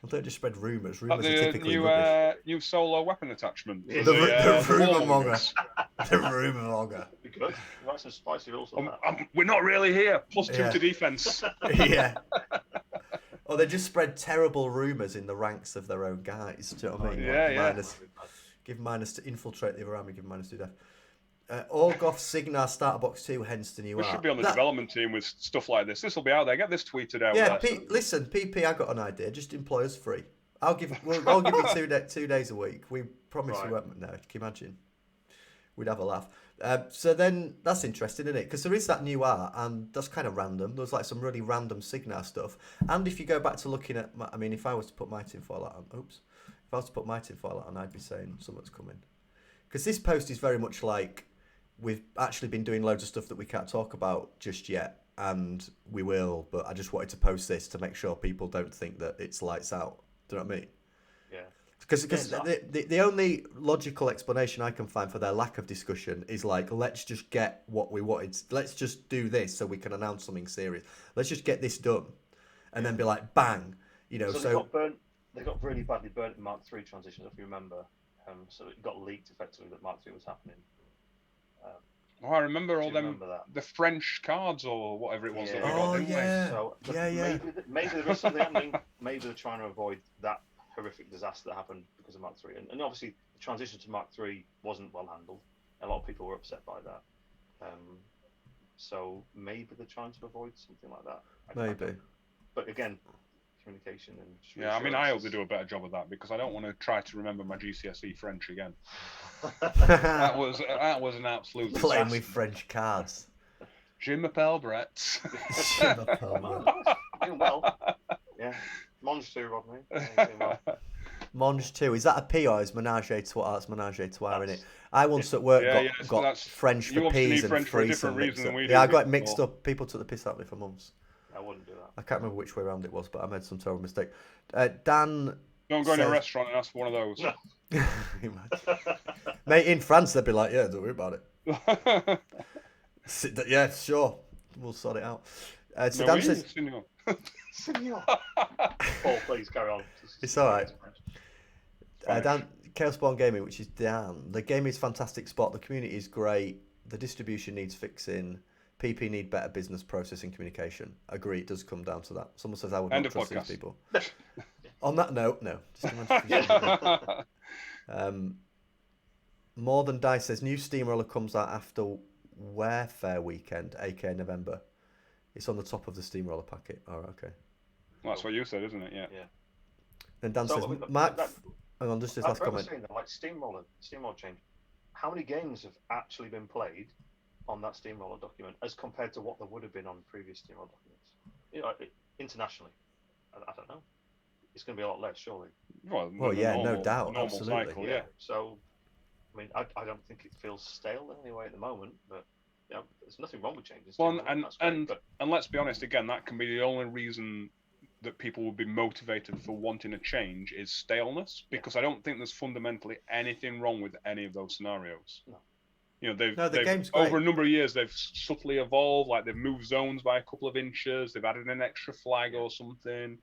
[SPEAKER 1] I don't just spread rumours. Rumours are typically rubbish.
[SPEAKER 2] New solo weapon attachment.
[SPEAKER 1] The rumour monger. The rumour monger.
[SPEAKER 3] Be good. Write some spicy rules on that.
[SPEAKER 2] We're not really here. +2 to defense.
[SPEAKER 1] Yeah. Or they just spread terrible rumours in the ranks of their own guys. Do you know what I mean? Give minus to infiltrate the other army, give minus to death. Orgoth Signar Starter Box 2, hence the new art.
[SPEAKER 2] We should be on the development team with stuff like this. This will be out there. Get this tweeted out.
[SPEAKER 1] Yeah, listen, PP, I got an idea. Just employ us free. I'll give you 2 days a week. We promise you won't. No, can you imagine? We'd have a laugh. So then that's interesting, isn't it? Because there is that new art, and that's kind of random. There's like some really random Signar stuff. And if you go back to looking at, if I was to put my tinfoil out on, I'd be saying something's coming. Because this post is very much like we've actually been doing loads of stuff that we can't talk about just yet, and we will. But I just wanted to post this to make sure people don't think that it's lights out. Do you know what I mean?
[SPEAKER 3] Yeah.
[SPEAKER 1] Because the only logical explanation I can find for their lack of discussion is like, let's just get what we wanted. Let's just do this so we can announce something serious. Let's just get this done, and then be like, bang,
[SPEAKER 3] So they got really badly burnt in Mark III transitions, if you remember. So it got leaked effectively that Mark III was happening.
[SPEAKER 2] I remember the French cards or whatever it was that we got, didn't we?
[SPEAKER 1] So,
[SPEAKER 3] maybe there is something happening. Maybe they're trying to avoid that horrific disaster that happened because of Mark III. And obviously, the transition to Mark III wasn't well handled. A lot of people were upset by that. So maybe they're trying to avoid something like that.
[SPEAKER 1] Maybe.
[SPEAKER 3] But again, communication and
[SPEAKER 2] Yeah, I mean, I hope they do a better job of that because I don't want to try to remember my GCSE French again. that was an absolute
[SPEAKER 1] Playing
[SPEAKER 2] disaster.
[SPEAKER 1] with French cards.
[SPEAKER 2] Je m'appelle Brett.
[SPEAKER 1] Je m'appelle Brett.
[SPEAKER 3] Doing well. Yeah. Monge too, Rodney. Yeah, doing well.
[SPEAKER 1] Monge too. Is that a P or is menage a trois? It's menage a trois in it. I once at work got French for peas and threesome mixed up. Yeah, I got it mixed up. People took the piss out of me for months.
[SPEAKER 3] I wouldn't do that.
[SPEAKER 1] I can't remember which way around it was, but I made some terrible mistake. Dan.
[SPEAKER 2] Don't go in a restaurant and ask for one of those.
[SPEAKER 3] No.
[SPEAKER 1] Mate, in France they'd be like, yeah, don't worry about it. Yeah, sure. We'll sort it out. So Dan says...
[SPEAKER 3] Senor. Paul, please carry on.
[SPEAKER 1] It's all right. Dan, Chaos Spawn Gaming, which is Dan. The game is fantastic spot. The community is great. The distribution needs fixing. PP need better business process and communication. Agree, it does come down to that. Someone says I would not trust these people. On that note, no. More Than Dice says new Steamroller comes out after Warfare weekend, aka November. It's on the top of the Steamroller packet. Oh, okay.
[SPEAKER 2] Well, that's what you said, isn't it? Yeah.
[SPEAKER 1] Then Dan says, Mark... Hang on, just this last comment.
[SPEAKER 3] Saying that, like Steamroller change. How many games have actually been played on that Steamroller document as compared to what there would have been on previous Steamroller documents? You know, internationally, I don't know. It's going to be a lot less, surely.
[SPEAKER 1] Well, yeah, normal, no doubt, absolutely.
[SPEAKER 2] Cycle, yeah.
[SPEAKER 3] So, I mean, I don't think it feels stale anyway at the moment, but you know, there's nothing wrong with changes.
[SPEAKER 2] Well, and let's be honest, again, that can be the only reason that people would be motivated for wanting a change is staleness, because I don't think there's fundamentally anything wrong with any of those scenarios.
[SPEAKER 3] No.
[SPEAKER 2] You know,
[SPEAKER 1] the game's
[SPEAKER 2] over a number of years they've subtly evolved. Like they've moved zones by a couple of inches. They've added an extra flag or something.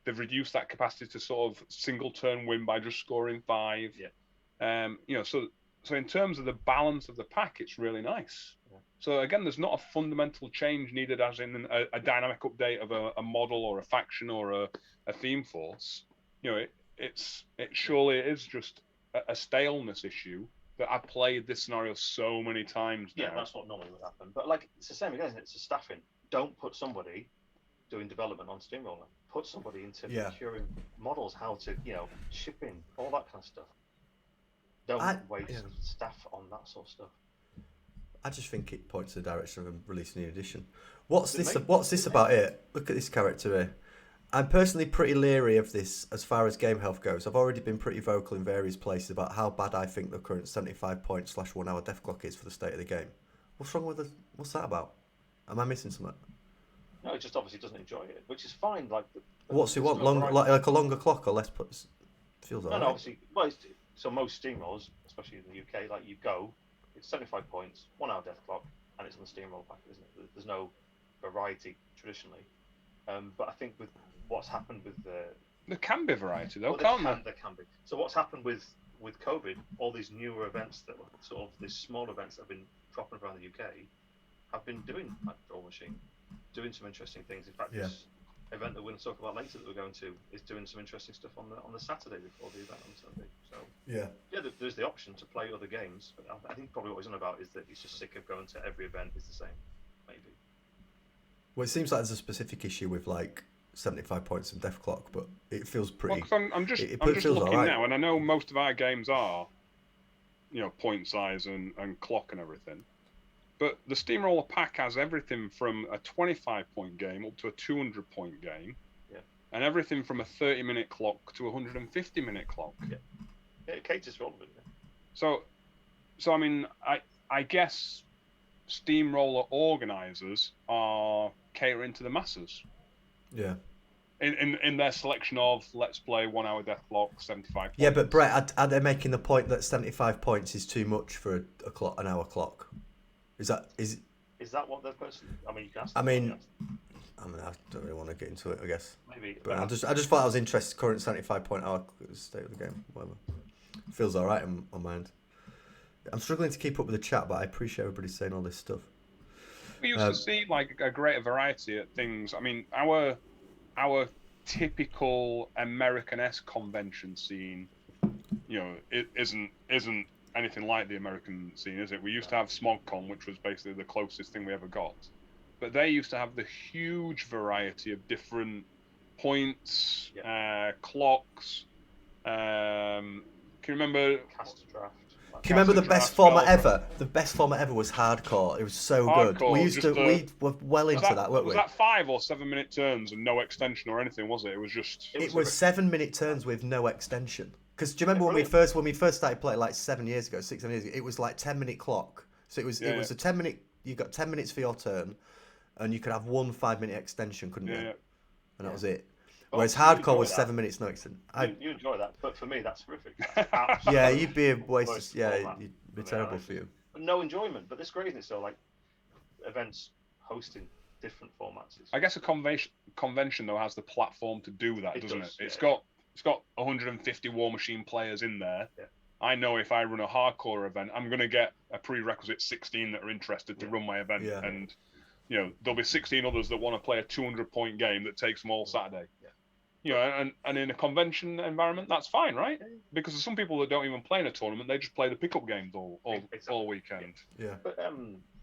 [SPEAKER 2] They've reduced that capacity to sort of single turn win by just scoring 5.
[SPEAKER 3] Yeah.
[SPEAKER 2] You know, so in terms of the balance of the pack, it's really nice.
[SPEAKER 3] Yeah.
[SPEAKER 2] So again, there's not a fundamental change needed, as in a dynamic update of a model or a faction or a theme force. You know, it surely is just a staleness issue. That I've played this scenario so many times now.
[SPEAKER 3] Yeah, that's what normally would happen. But like, it's the same again, isn't it? It's a staffing. Don't put somebody doing development on Steamroller. Put somebody into procuring models, how to, you know, shipping, all that kind of stuff. Don't waste staff on that sort of stuff.
[SPEAKER 1] I just think it points in the direction of releasing an edition. What's this about it? Look at this character here. I'm personally pretty leery of this as far as game health goes. I've already been pretty vocal in various places about how bad I think the current 75-point / 1 hour death clock is for the state of the game. What's wrong with what's that about? Am I missing something?
[SPEAKER 3] No, it just obviously doesn't enjoy it, which is fine. Like,
[SPEAKER 1] what's he want? Like a longer clock or less? Feels alright.
[SPEAKER 3] No, obviously. Well, so most Steamrollers, especially in the UK, like you go, it's 75 points, 1 hour death clock, and it's on the Steamroller packet, isn't it? There's no variety traditionally. But I think with what's happened with
[SPEAKER 2] there can be variety though, can't there?
[SPEAKER 3] There can be. So what's happened with COVID, all these newer events that were sort of these small events that have been dropping around the UK have been doing like Warmachine, doing some interesting things. In fact, this event that we're going to talk about later that we're going to is doing some interesting stuff on the Saturday before the event on Sunday. So there's the option to play other games. But I think probably what he's on about is that he's just sick of going to every event is the same, maybe.
[SPEAKER 1] Well, it seems like there's a specific issue with like 75 points and death clock, but it feels pretty.
[SPEAKER 2] Well, I'm just looking now, and I know most of our games are, you know, point size and clock and everything. But the Steamroller pack has everything from a 25-point game up to a 200-point game, and everything from a 30-minute clock to a 150-minute clock.
[SPEAKER 3] Yeah, it caters for all of it.
[SPEAKER 2] So I mean, I guess Steamroller organisers are catering to the masses.
[SPEAKER 1] Yeah.
[SPEAKER 2] In their selection of let's play 1 hour death clock, 75 points.
[SPEAKER 1] Yeah, but Brett, are they making the point that 75 points is too much for an hour clock? Is that
[SPEAKER 3] what the person? I mean, you can ask.
[SPEAKER 1] I don't really want to get into it, I guess.
[SPEAKER 3] Maybe.
[SPEAKER 1] But I just thought I was interested. Current 75-point hour state of the game, whatever. Feels all right on my end. I'm struggling to keep up with the chat, but I appreciate everybody saying all this stuff.
[SPEAKER 2] We used to see like a greater variety at things. I mean, our typical American-esque convention scene, you know, it isn't anything like the American scene, is it? We used to have SmogCon, which was basically the closest thing we ever got. But they used to have the huge variety of different points,
[SPEAKER 3] Yeah.
[SPEAKER 2] clocks. Can you remember?
[SPEAKER 3] Caster draft.
[SPEAKER 1] Can you remember the best
[SPEAKER 2] Draft,
[SPEAKER 1] format
[SPEAKER 2] spell
[SPEAKER 1] ever? The best format ever was hardcore. It was so good.
[SPEAKER 2] Hardcore,
[SPEAKER 1] We used
[SPEAKER 2] just
[SPEAKER 1] to, we were well into that, weren't
[SPEAKER 2] was
[SPEAKER 1] we?
[SPEAKER 2] that 5 or 7 minute turns and no extension or anything, was it? It was just.
[SPEAKER 1] It was 7-minute turns with no extension. Because do you remember
[SPEAKER 3] Yeah,
[SPEAKER 1] when we first started playing like 7 years ago, 6-7 years ago? It was like 10-minute clock. So it was
[SPEAKER 2] Yeah,
[SPEAKER 1] a 10-minute. You got 10 minutes for your turn, and you could have one 5-minute extension, couldn't you?
[SPEAKER 2] Yeah.
[SPEAKER 1] And that was it.
[SPEAKER 3] Well,
[SPEAKER 1] Whereas
[SPEAKER 3] so you
[SPEAKER 1] hardcore
[SPEAKER 3] enjoy
[SPEAKER 1] was
[SPEAKER 3] that.
[SPEAKER 1] 7 minutes no extension.
[SPEAKER 3] You enjoy that, but for me that's horrific.
[SPEAKER 1] Yeah, you'd be a waste.
[SPEAKER 3] Worst
[SPEAKER 1] Yeah,
[SPEAKER 3] format
[SPEAKER 1] it'd be
[SPEAKER 3] for me,
[SPEAKER 1] terrible
[SPEAKER 3] honestly.
[SPEAKER 1] for you.
[SPEAKER 3] No enjoyment, but this great, isn't it? So like events hosting different formats.
[SPEAKER 2] I guess a convention though has the platform to do that, doesn't it?
[SPEAKER 3] Yeah.
[SPEAKER 2] It's got 150 Warmachine players in there.
[SPEAKER 3] Yeah.
[SPEAKER 2] I know if I run a hardcore event, I'm going to get a prerequisite 16 that are interested to run my event,
[SPEAKER 1] Yeah.
[SPEAKER 2] and there'll be 16 others that want to play a 200-point game that takes them all Saturday.
[SPEAKER 3] Yeah.
[SPEAKER 2] And in a convention environment, that's fine, right? Because there's some people that don't even play in a tournament; they just play the pickup games all weekend.
[SPEAKER 1] Yeah.
[SPEAKER 3] But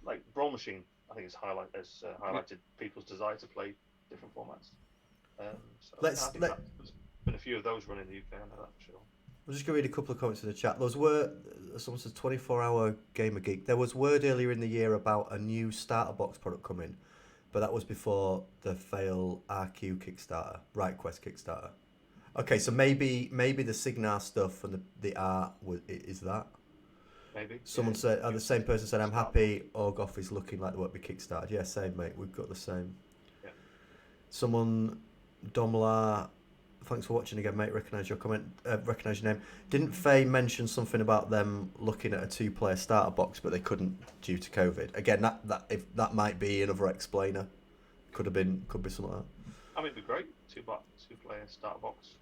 [SPEAKER 3] like Brawl Machine, I think has highlighted people's desire to play different formats. So I think there's been a few of those running in the UK. I know that for sure.
[SPEAKER 1] I'm just going to read a couple of comments in the chat. Someone says 24-hour Gamer Geek. There was word earlier in the year about a new starter box product coming, but that was before the Fail RQ Kickstarter, Right Quest Kickstarter. Okay, so maybe the Signar stuff and the art is that.
[SPEAKER 3] Maybe.
[SPEAKER 1] Someone said, the same person said, I'm happy Orgoff is looking like the work we kickstarted. Yeah, same, mate. We've got the same.
[SPEAKER 3] Yeah.
[SPEAKER 1] Someone, Domlar, thanks for watching again, mate. Recognise your comment. Recognise your name. Didn't Faye mention something about them looking at a 2-player starter box, but they couldn't due to COVID? Again, that might be another explainer. Could be something like that.
[SPEAKER 3] I mean, it'd be great. 2-player starter box.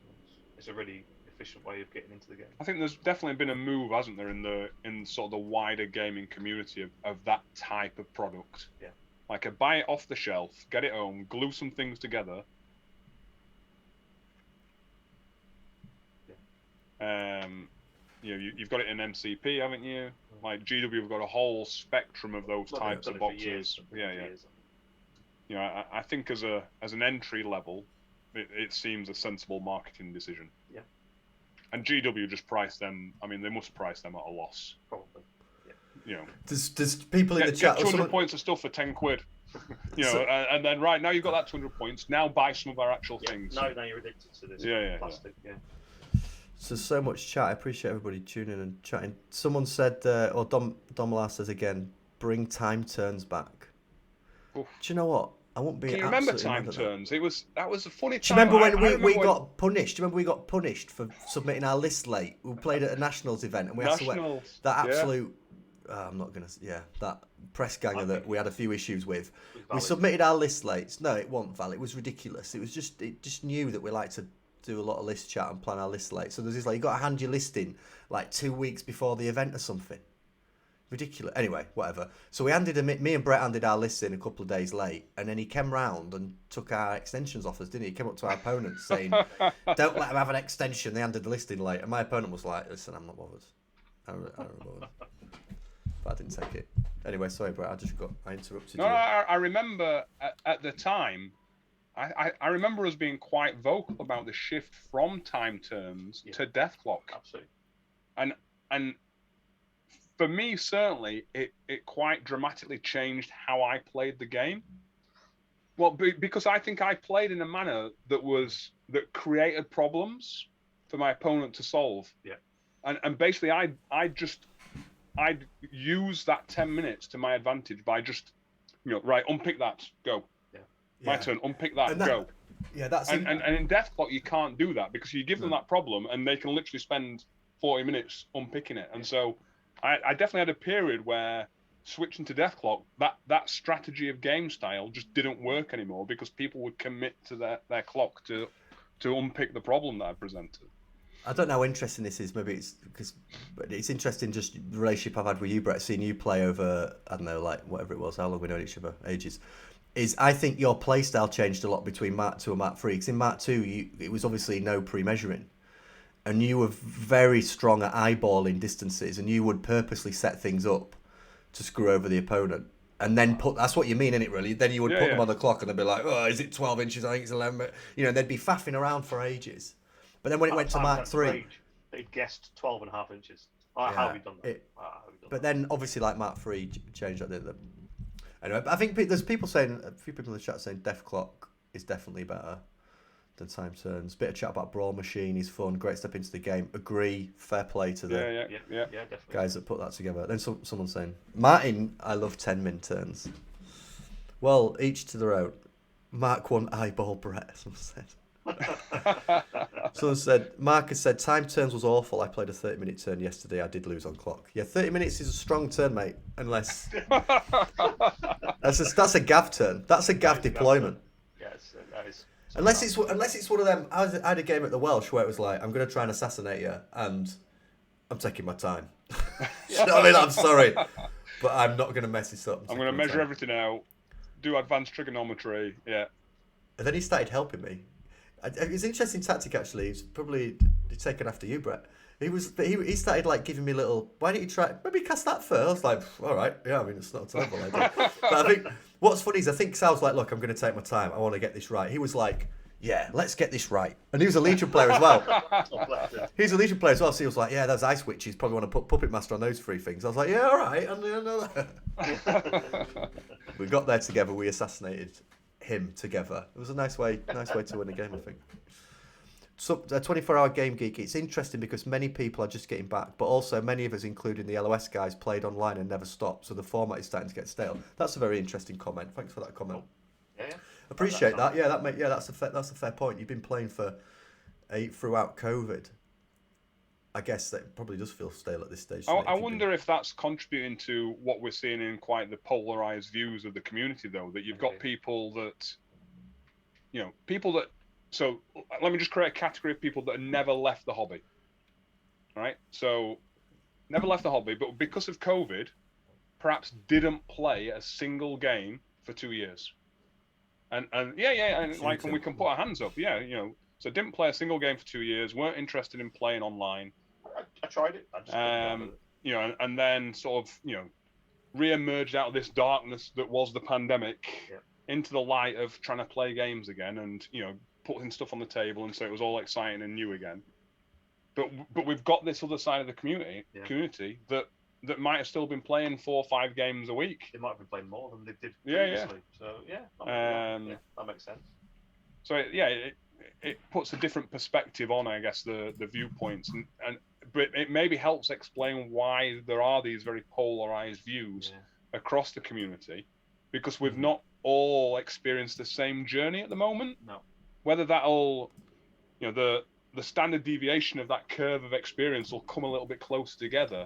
[SPEAKER 3] It's a really efficient way of getting into the game.
[SPEAKER 2] I think there's definitely been a move, hasn't there, in sort of the wider gaming community of that type of product.
[SPEAKER 3] Yeah.
[SPEAKER 2] Like a buy it off the shelf, get it home, glue some things together. You've got it in MCP, haven't you? Like GW have got a whole spectrum of those types of boxes. I think as an entry level, it seems a sensible marketing decision.
[SPEAKER 3] Yeah.
[SPEAKER 2] And GW just price them. I mean, they must price them at a loss.
[SPEAKER 3] Probably. Yeah.
[SPEAKER 1] Does people in the chat?
[SPEAKER 2] Get 200 points of stuff for 10 quid. And then right now you've got that 200 points. Now buy some of our actual things.
[SPEAKER 3] Now you're addicted to this plastic. Yeah.
[SPEAKER 1] So much chat. I appreciate everybody tuning in and chatting. Someone said, or Domlar says again, bring time turns back.
[SPEAKER 2] Oof.
[SPEAKER 1] Do you know what? I won't be.
[SPEAKER 2] Can you remember time turns? That was a funny time.
[SPEAKER 1] Do you remember when we got punished? Do you remember we got punished for submitting our list late? We played at a nationals event and we had to wait. That absolute. I'm not gonna. Yeah, that press ganger that we had a few issues with. We submitted our list late. No, it wasn't valid. It was ridiculous. It just knew that we like to do a lot of list chat and plan our list late. So there's this you got to hand your list in 2 weeks before the event or something. Ridiculous. Anyway, whatever. So me and Brett handed our lists in a couple of days late, and then he came round and took our extensions off us, didn't he? He came up to our opponents saying, "Don't let him have an extension." They handed the list in late, and my opponent was like, "Listen, I'm not bothered. I'm not bothered." But I didn't take it. Anyway, sorry, Brett. I interrupted you.
[SPEAKER 2] No, I remember at the time. I remember us being quite vocal about the shift from time turns to death clock.
[SPEAKER 3] Absolutely.
[SPEAKER 2] And for me, certainly, it quite dramatically changed how I played the game. Well, because I think I played in a manner that created problems for my opponent to solve.
[SPEAKER 3] Yeah.
[SPEAKER 2] And basically, I'd use that 10 minutes to my advantage by just, right, unpick that, go. My turn, unpick that, go.
[SPEAKER 1] Yeah, that's
[SPEAKER 2] and in death clock you can't do that because you give them that problem and they can literally spend 40 minutes unpicking it. And so I definitely had a period where switching to death clock, that strategy of game style just didn't work anymore because people would commit to their clock to unpick the problem that I presented.
[SPEAKER 1] I don't know how interesting this is. Maybe but it's interesting just the relationship I've had with you, Brett, seeing you play over, I don't know, whatever it was, how long we known each other, ages. I think your playstyle changed a lot between Mark 2 and Mark 3. Because in Mark 2, it was obviously no pre-measuring. And you were very strong at eyeballing distances, and you would purposely set things up to screw over the opponent. and then that's what you mean, isn't it, really? Then you would put them
[SPEAKER 2] yeah.
[SPEAKER 1] on the clock and they'd be like, oh, is it 12 inches? I think it's 11. But, they'd be faffing around for ages. But then when it went to Mark 3...
[SPEAKER 3] They'd guessed 12.5 inches. How have you done that?
[SPEAKER 1] But then, obviously, like Mark 3 changed that, didn't it? Anyway, I think there's people saying, a few people in the chat saying Def Clock is definitely better than Time Turns. Bit of chat about Brawl Machine is fun, great step into the game. Agree, fair play to the
[SPEAKER 3] definitely.
[SPEAKER 1] guys that put that together. Then someone saying, Martin, I love 10-min turns. Well, each to their own. Mark 1 eyeball Brett, someone said. Someone said, Marcus said, Time Turns was awful. I played a 30-minute turn yesterday. I did lose on clock. Yeah, 30 minutes is a strong turn, mate. Unless that's a gav turn. That's a gav deployment.
[SPEAKER 3] Yes, that is.
[SPEAKER 1] Unless it's one of them. I had a game at the Welsh where it was like, I'm going to try and assassinate you, and I'm taking my time. You know what I mean? I'm sorry, but I'm not going to mess this up.
[SPEAKER 2] I'm going to measure everything out, do advanced trigonometry. Yeah.
[SPEAKER 1] And then he started helping me. It's an interesting tactic, actually. He's probably taken after you, Brett. He started like giving me little. Why don't you try? Maybe cast that first. I was like, all right, yeah. I mean, it's not a terrible idea. But I think what's funny is I think Sal's like, look, I'm going to take my time. I want to get this right. He was like, yeah, let's get this right. And he was a Legion player as well. He's a Legion player as well. So he was like, yeah, those Ice Witches probably want to put Puppet Master on those 3 things. I was like, yeah, all right. I know that. We got there together. We assassinated him together. It was a nice way to win a game, I think. So a 24-hour Game Geek, it's interesting because many people are just getting back, but also many of us, including the LOS guys, played online and never stopped, so the format is starting to get stale. That's a very interesting comment. Thanks for that comment.
[SPEAKER 3] Yeah.
[SPEAKER 1] Appreciate that. Yeah, that's a fair point. You've been playing throughout COVID. I guess that probably does feel stale at this stage.
[SPEAKER 2] I wonder if that's contributing to what we're seeing in quite the polarized views of the community, though. That you've got people that, So let me just create a category of people that have never left the hobby. All right, so never left the hobby, but because of COVID, perhaps didn't play a single game for 2 years. And like, and we can put our hands up, So didn't play a single game for 2 years, weren't interested in playing online.
[SPEAKER 3] I tried it. I just
[SPEAKER 2] and then sort of, re-emerged out of this darkness that was the pandemic into the light of trying to play games again and, putting stuff on the table, and so it was all exciting and new again. But we've got this other side of the community that might have still been playing 4 or 5 games a week.
[SPEAKER 3] They might have been playing more than they did previously. So that makes sense.
[SPEAKER 2] So it puts a different perspective on, I guess, the viewpoints, but it maybe helps explain why there are these very polarized views across the community, because we've not all experienced the same journey at the moment.
[SPEAKER 3] No.
[SPEAKER 2] Whether that'll, the standard deviation of that curve of experience will come a little bit closer together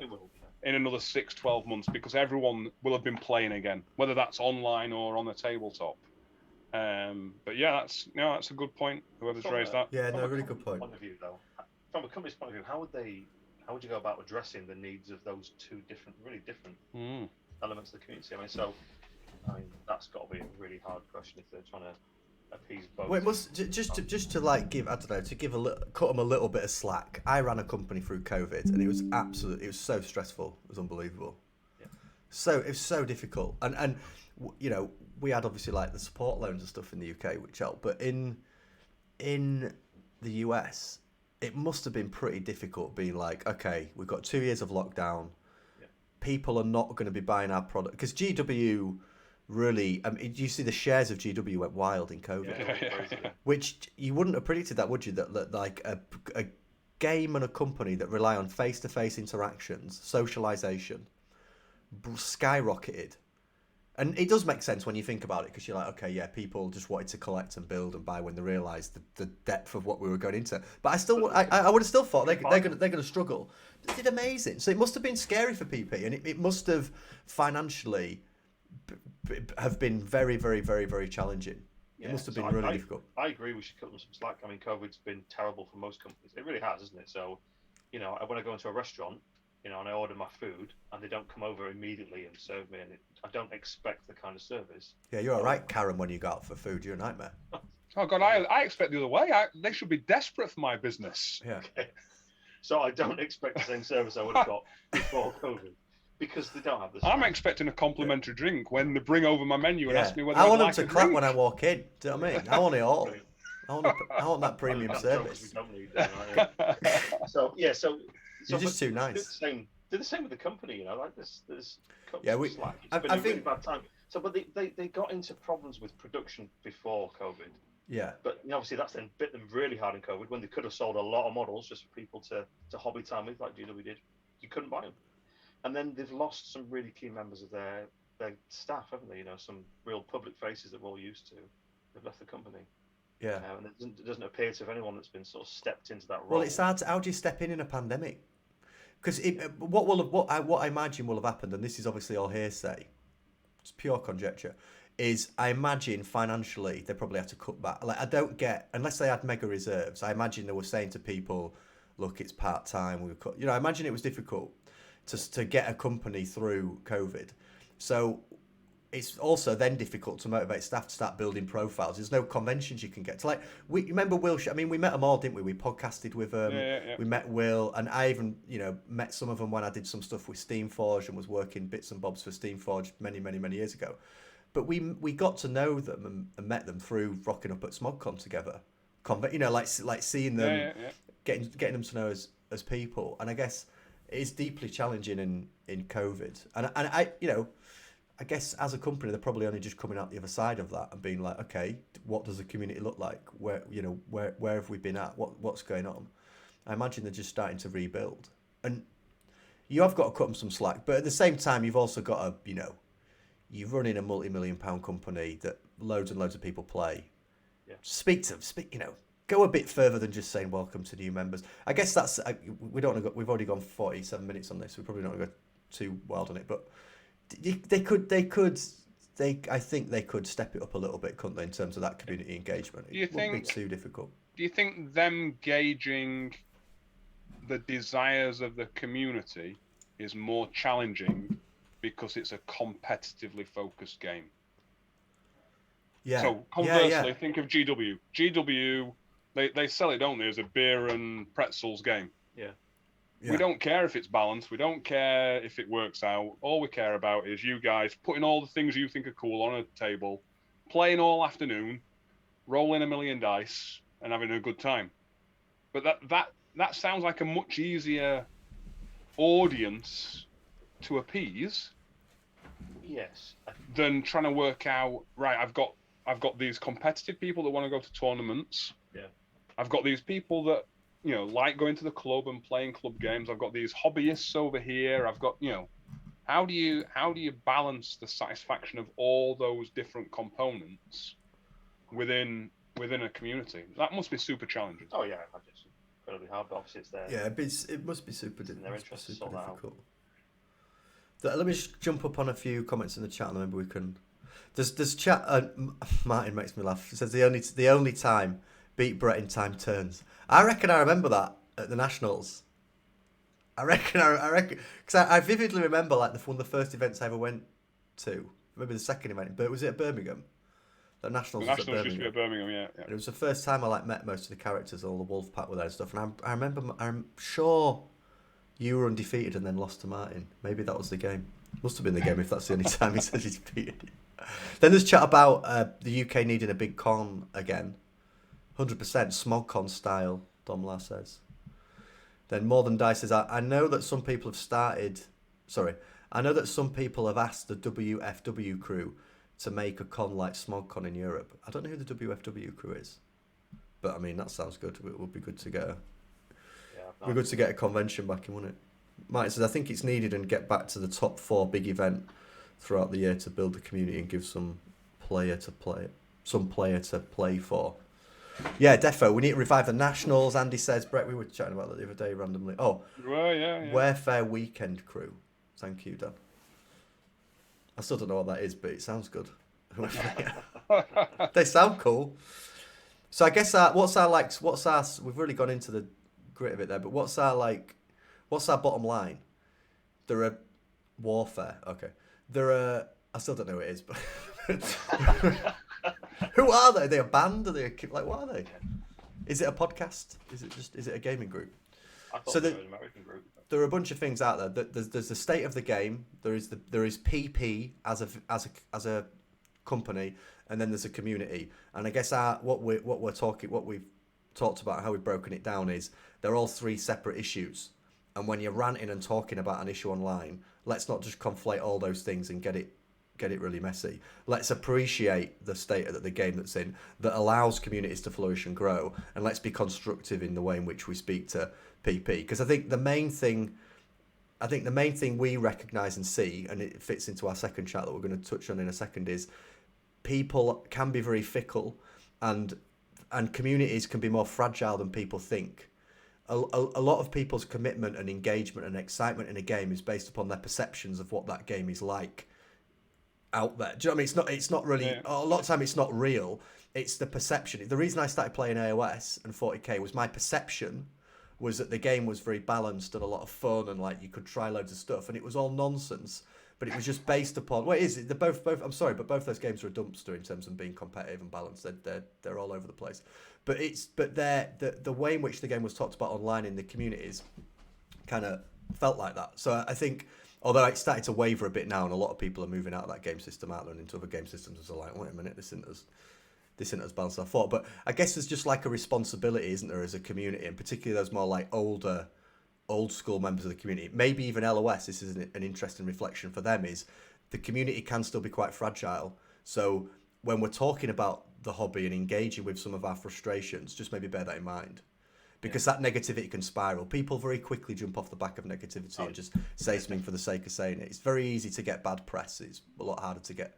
[SPEAKER 2] in another 6-12 months, because everyone will have been playing again, whether that's online or on a tabletop. But that's a good point. Whoever's raised that.
[SPEAKER 1] Yeah, no, really good point.
[SPEAKER 3] Point of view, though, from a company's point of view, how would you go about addressing the needs of those two really different elements of the community? I mean, that's got to be a really hard question if they're trying to appease both.
[SPEAKER 1] Well, it must just to like give, I don't know, to give cut them a little bit of slack. I ran a company through COVID, and it was so stressful. It was unbelievable. Yeah. So it was so difficult, and we had obviously like the support loans and stuff in the UK, which helped, but in the US, it must have been pretty difficult being like, okay, we've got 2 years of lockdown. Yeah. People are not going to be buying our product because GW. Really, you see the shares of GW went wild in COVID, which you wouldn't have predicted that, would you? That like a game and a company that rely on face-to-face interactions, socialization, skyrocketed. And it does make sense when you think about it, because you're like, okay, yeah, people just wanted to collect and build and buy when they realised the depth of what we were going into. But I would have still thought they're going to struggle. They did amazing. So it must have been scary for PP, and it must have financially have been very, very, very, very challenging. It must have been really difficult.
[SPEAKER 3] I agree. We should cut them some slack. I mean, COVID's been terrible for most companies. It really has, isn't it? So, when I go into a restaurant, and I order my food, and they don't come over immediately and serve me, and I don't expect the kind of service.
[SPEAKER 1] Yeah, you're all right, Karen. When you go out for food, you're a nightmare.
[SPEAKER 2] Oh God, I expect the other way. They should be desperate for my business.
[SPEAKER 1] Yeah.
[SPEAKER 3] Okay. So I don't expect the same service I would have got before COVID. because they don't have the.
[SPEAKER 2] I'm
[SPEAKER 3] staff.
[SPEAKER 2] expecting a complimentary drink when they bring over my menu and ask me whether
[SPEAKER 1] I
[SPEAKER 2] I'd
[SPEAKER 1] want
[SPEAKER 2] like
[SPEAKER 1] them
[SPEAKER 2] a
[SPEAKER 1] to clap
[SPEAKER 2] drink.
[SPEAKER 1] when I walk in. Do you know what I mean? I want it all.
[SPEAKER 3] Brilliant.
[SPEAKER 1] I want that premium
[SPEAKER 3] We've got jokers we
[SPEAKER 1] service.
[SPEAKER 3] don't need then, right? So yeah, so
[SPEAKER 1] You're just
[SPEAKER 3] but
[SPEAKER 1] too nice.
[SPEAKER 3] do the same with the company, you know, like there's
[SPEAKER 1] Yeah,
[SPEAKER 3] slack. It's
[SPEAKER 1] I
[SPEAKER 3] been a really
[SPEAKER 1] think.
[SPEAKER 3] bad time. So, but they got into problems with production before COVID.
[SPEAKER 1] Yeah.
[SPEAKER 3] But obviously that's then bit them really hard in COVID when they could have sold a lot of models just for people to hobby time with, like GW did. You couldn't buy them, and then they've lost some really key members of their staff, haven't they? You know, some real public faces that we're all used to. They've left the company.
[SPEAKER 1] Yeah.
[SPEAKER 3] And it doesn't appear to have anyone that's been sort of stepped into that role.
[SPEAKER 1] Well, it's hard. How do you step in a pandemic? Because what I imagine will have happened, and this is obviously all hearsay, it's pure conjecture, is I imagine financially they probably had to cut back. Like I don't get, unless they had mega reserves, I imagine they were saying to people, look, it's part time. We cut. I imagine it was difficult to get a company through COVID. So it's also then difficult to motivate staff to start building profiles. There's no conventions you can get to. Like we remember Will. I mean, we met them all, didn't we? We podcasted with them.
[SPEAKER 2] Yeah.
[SPEAKER 1] We met Will, and I even met some of them when I did some stuff with Steamforge and was working bits and bobs for Steamforge many years ago. But we got to know them and met them through rocking up at SmogCon together. Like seeing them, getting them to know as people. And I guess it is deeply challenging in COVID. And I guess as a company, they're probably only just coming out the other side of that and being like, okay, what does the community look like? Where have we been at? What's going on? I imagine they're just starting to rebuild. And you have got to cut them some slack, but at the same time, you've also got to, you're running a multi-million-pound company that loads and loads of people play.
[SPEAKER 3] Yeah.
[SPEAKER 1] Speak, go a bit further than just saying welcome to new members. I guess that's we've already gone 47 minutes on this. We're probably not going to go too wild on it, but I think they could step it up a little bit, couldn't they, in terms of that community engagement? It wouldn't be too difficult.
[SPEAKER 2] Do you think them gauging the desires of the community is more challenging because it's a competitively focused game?
[SPEAKER 1] Yeah.
[SPEAKER 2] So conversely, think of GW. GW, they sell it, don't they, as a beer and pretzels game.
[SPEAKER 3] Yeah.
[SPEAKER 2] We don't care if it's balanced. We don't care if it works out. All we care about is you guys putting all the things you think are cool on a table, playing all afternoon, rolling a million dice, and having a good time. But that sounds like a much easier audience to appease.
[SPEAKER 3] Yes.
[SPEAKER 2] Than trying to work out, right, I've got these competitive people that want to go to tournaments.
[SPEAKER 3] Yeah.
[SPEAKER 2] I've got these people that like going to the club and playing club games. I've got these hobbyists over here. I've got, how do you balance the satisfaction of all those different components within a community? That must be super challenging.
[SPEAKER 3] Oh yeah, it's incredibly hard, but obviously it's there.
[SPEAKER 1] Yeah, it must be super difficult.
[SPEAKER 3] Their interest to sort that out.
[SPEAKER 1] Let me just jump up on a few comments in the chat, and maybe we can. There's chat. Martin makes me laugh. He says the only time beat Brett in time turns. I reckon I remember that at the Nationals. I reckon because I vividly remember like one of the first events I ever went to. Maybe the second event, but was it at Birmingham? The Nationals.
[SPEAKER 2] The Nationals used to be at Birmingham, yeah.
[SPEAKER 1] And it was the first time I met most of the characters, all the Wolf Pack were there and stuff. And I remember, I'm sure you were undefeated and then lost to Martin. Maybe that was the game. Must have been the game if that's the only time he says he's defeated. Then there's chat about the UK needing a big con again. 100% SmogCon style, Domlar says. Then More Than Dice says, I know that some people have asked the WFW crew to make a con like SmogCon in Europe. I don't know who the WFW crew is. But I mean, that sounds good. It would be good to get a convention back in, wouldn't it? Mike says, I think it's needed and get back to the top 4 big event throughout the year to build the community and give some player to play for. Yeah, defo. We need to revive the Nationals. Andy says, Brett, we were chatting about that the other day randomly. Oh,
[SPEAKER 2] well, yeah.
[SPEAKER 1] Warfare Weekend Crew. Thank you, Dan. I still don't know what that is, but it sounds good. They sound cool. So I guess we've really gone into the grit of it there, but what's our bottom line? They're a Warfare. Okay. I still don't know who it is, but who are they? Are they a band? Are they what are they? Is it a podcast? Is it a gaming group?
[SPEAKER 3] I thought
[SPEAKER 1] So
[SPEAKER 3] they were an American group.
[SPEAKER 1] there are a bunch of things out there. There's the state of the game. There is PP as a company, and then there's a community. And I guess what we've talked about, how we've broken it down, is they're all three separate issues. And when you're ranting and talking about an issue online, let's not just conflate all those things and get it really messy. Let's appreciate the state of the game that's in, that allows communities to flourish and grow, and let's be constructive in the way in which we speak to PP. Because I think the main thing we recognise and see, and it fits into our second chat that we're going to touch on in a second, is people can be very fickle, and communities can be more fragile than people think. A lot of people's commitment and engagement and excitement in a game is based upon their perceptions of what that game is like out there. Do you know what I mean? It's not really, a lot of time it's not real. It's the perception. The reason I started playing AOS and 40k was my perception was that the game was very balanced and a lot of fun, and like you could try loads of stuff, and it was all nonsense. But it was just based upon, well, it is. They're both. I'm sorry, but both those games are a dumpster in terms of being competitive and balanced. They're all over the place. But the way in which the game was talked about online in the communities kind of felt like that. So I think, although it's started to waver a bit now, and a lot of people are moving out of that game system out and into other game systems, as they're like, wait a minute, this isn't as balanced as I thought. But I guess there's just like a responsibility, isn't there, as a community, and particularly those more like old school members of the community, maybe even LOS, this is an interesting reflection for them, is the community can still be quite fragile. So when we're talking about the hobby and engaging with some of our frustrations, just maybe bear that in mind. Because that negativity can spiral. People very quickly jump off the back of negativity and just say something for the sake of saying it. It's very easy to get bad press. It's a lot harder to get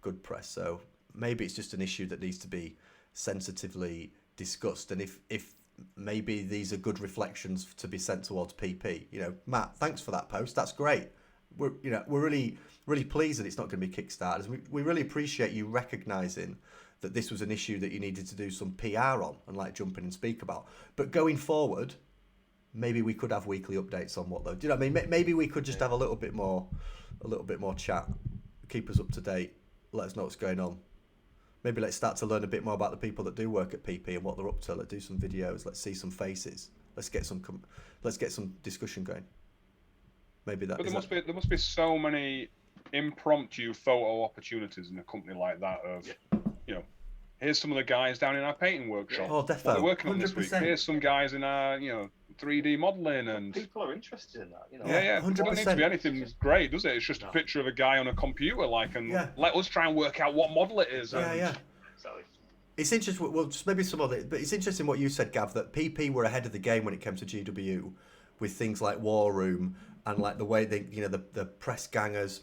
[SPEAKER 1] good press. So maybe it's just an issue that needs to be sensitively discussed. And if maybe these are good reflections to be sent towards PP. You know, Matt, thanks for that post. That's great. We're really pleased that it's not going to be Kickstarters. We really appreciate you recognising that this was an issue that you needed to do some PR on and like jump in and speak about. But going forward, maybe we could have weekly updates on what though. Do you know what I mean? Maybe we could just have a little bit more chat. Keep us up to date. Let us know what's going on. Maybe let's start to learn a bit more about the people that do work at PP and what they're up to. Let's do some videos. Let's see some faces. Let's get some discussion going. Maybe that.
[SPEAKER 2] But there must be so many impromptu photo opportunities in a company like that. You know, here's some of the guys down in our painting workshop.
[SPEAKER 1] Oh, defo.
[SPEAKER 2] What they're working on this
[SPEAKER 1] 100%.
[SPEAKER 2] week. Here's some guys in our 3D modelling, and
[SPEAKER 3] people are interested in that. You know.
[SPEAKER 2] Yeah.
[SPEAKER 1] 100%.
[SPEAKER 2] It doesn't need to be anything great, does it? It's just a picture of a guy on a computer, let us try and work out what model it is.
[SPEAKER 3] Exactly.
[SPEAKER 1] It's interesting. Well, just maybe some of it, but it's interesting what you said, Gav. That PP were ahead of the game when it came to GW with things like War Room and like the way they, the press gangers,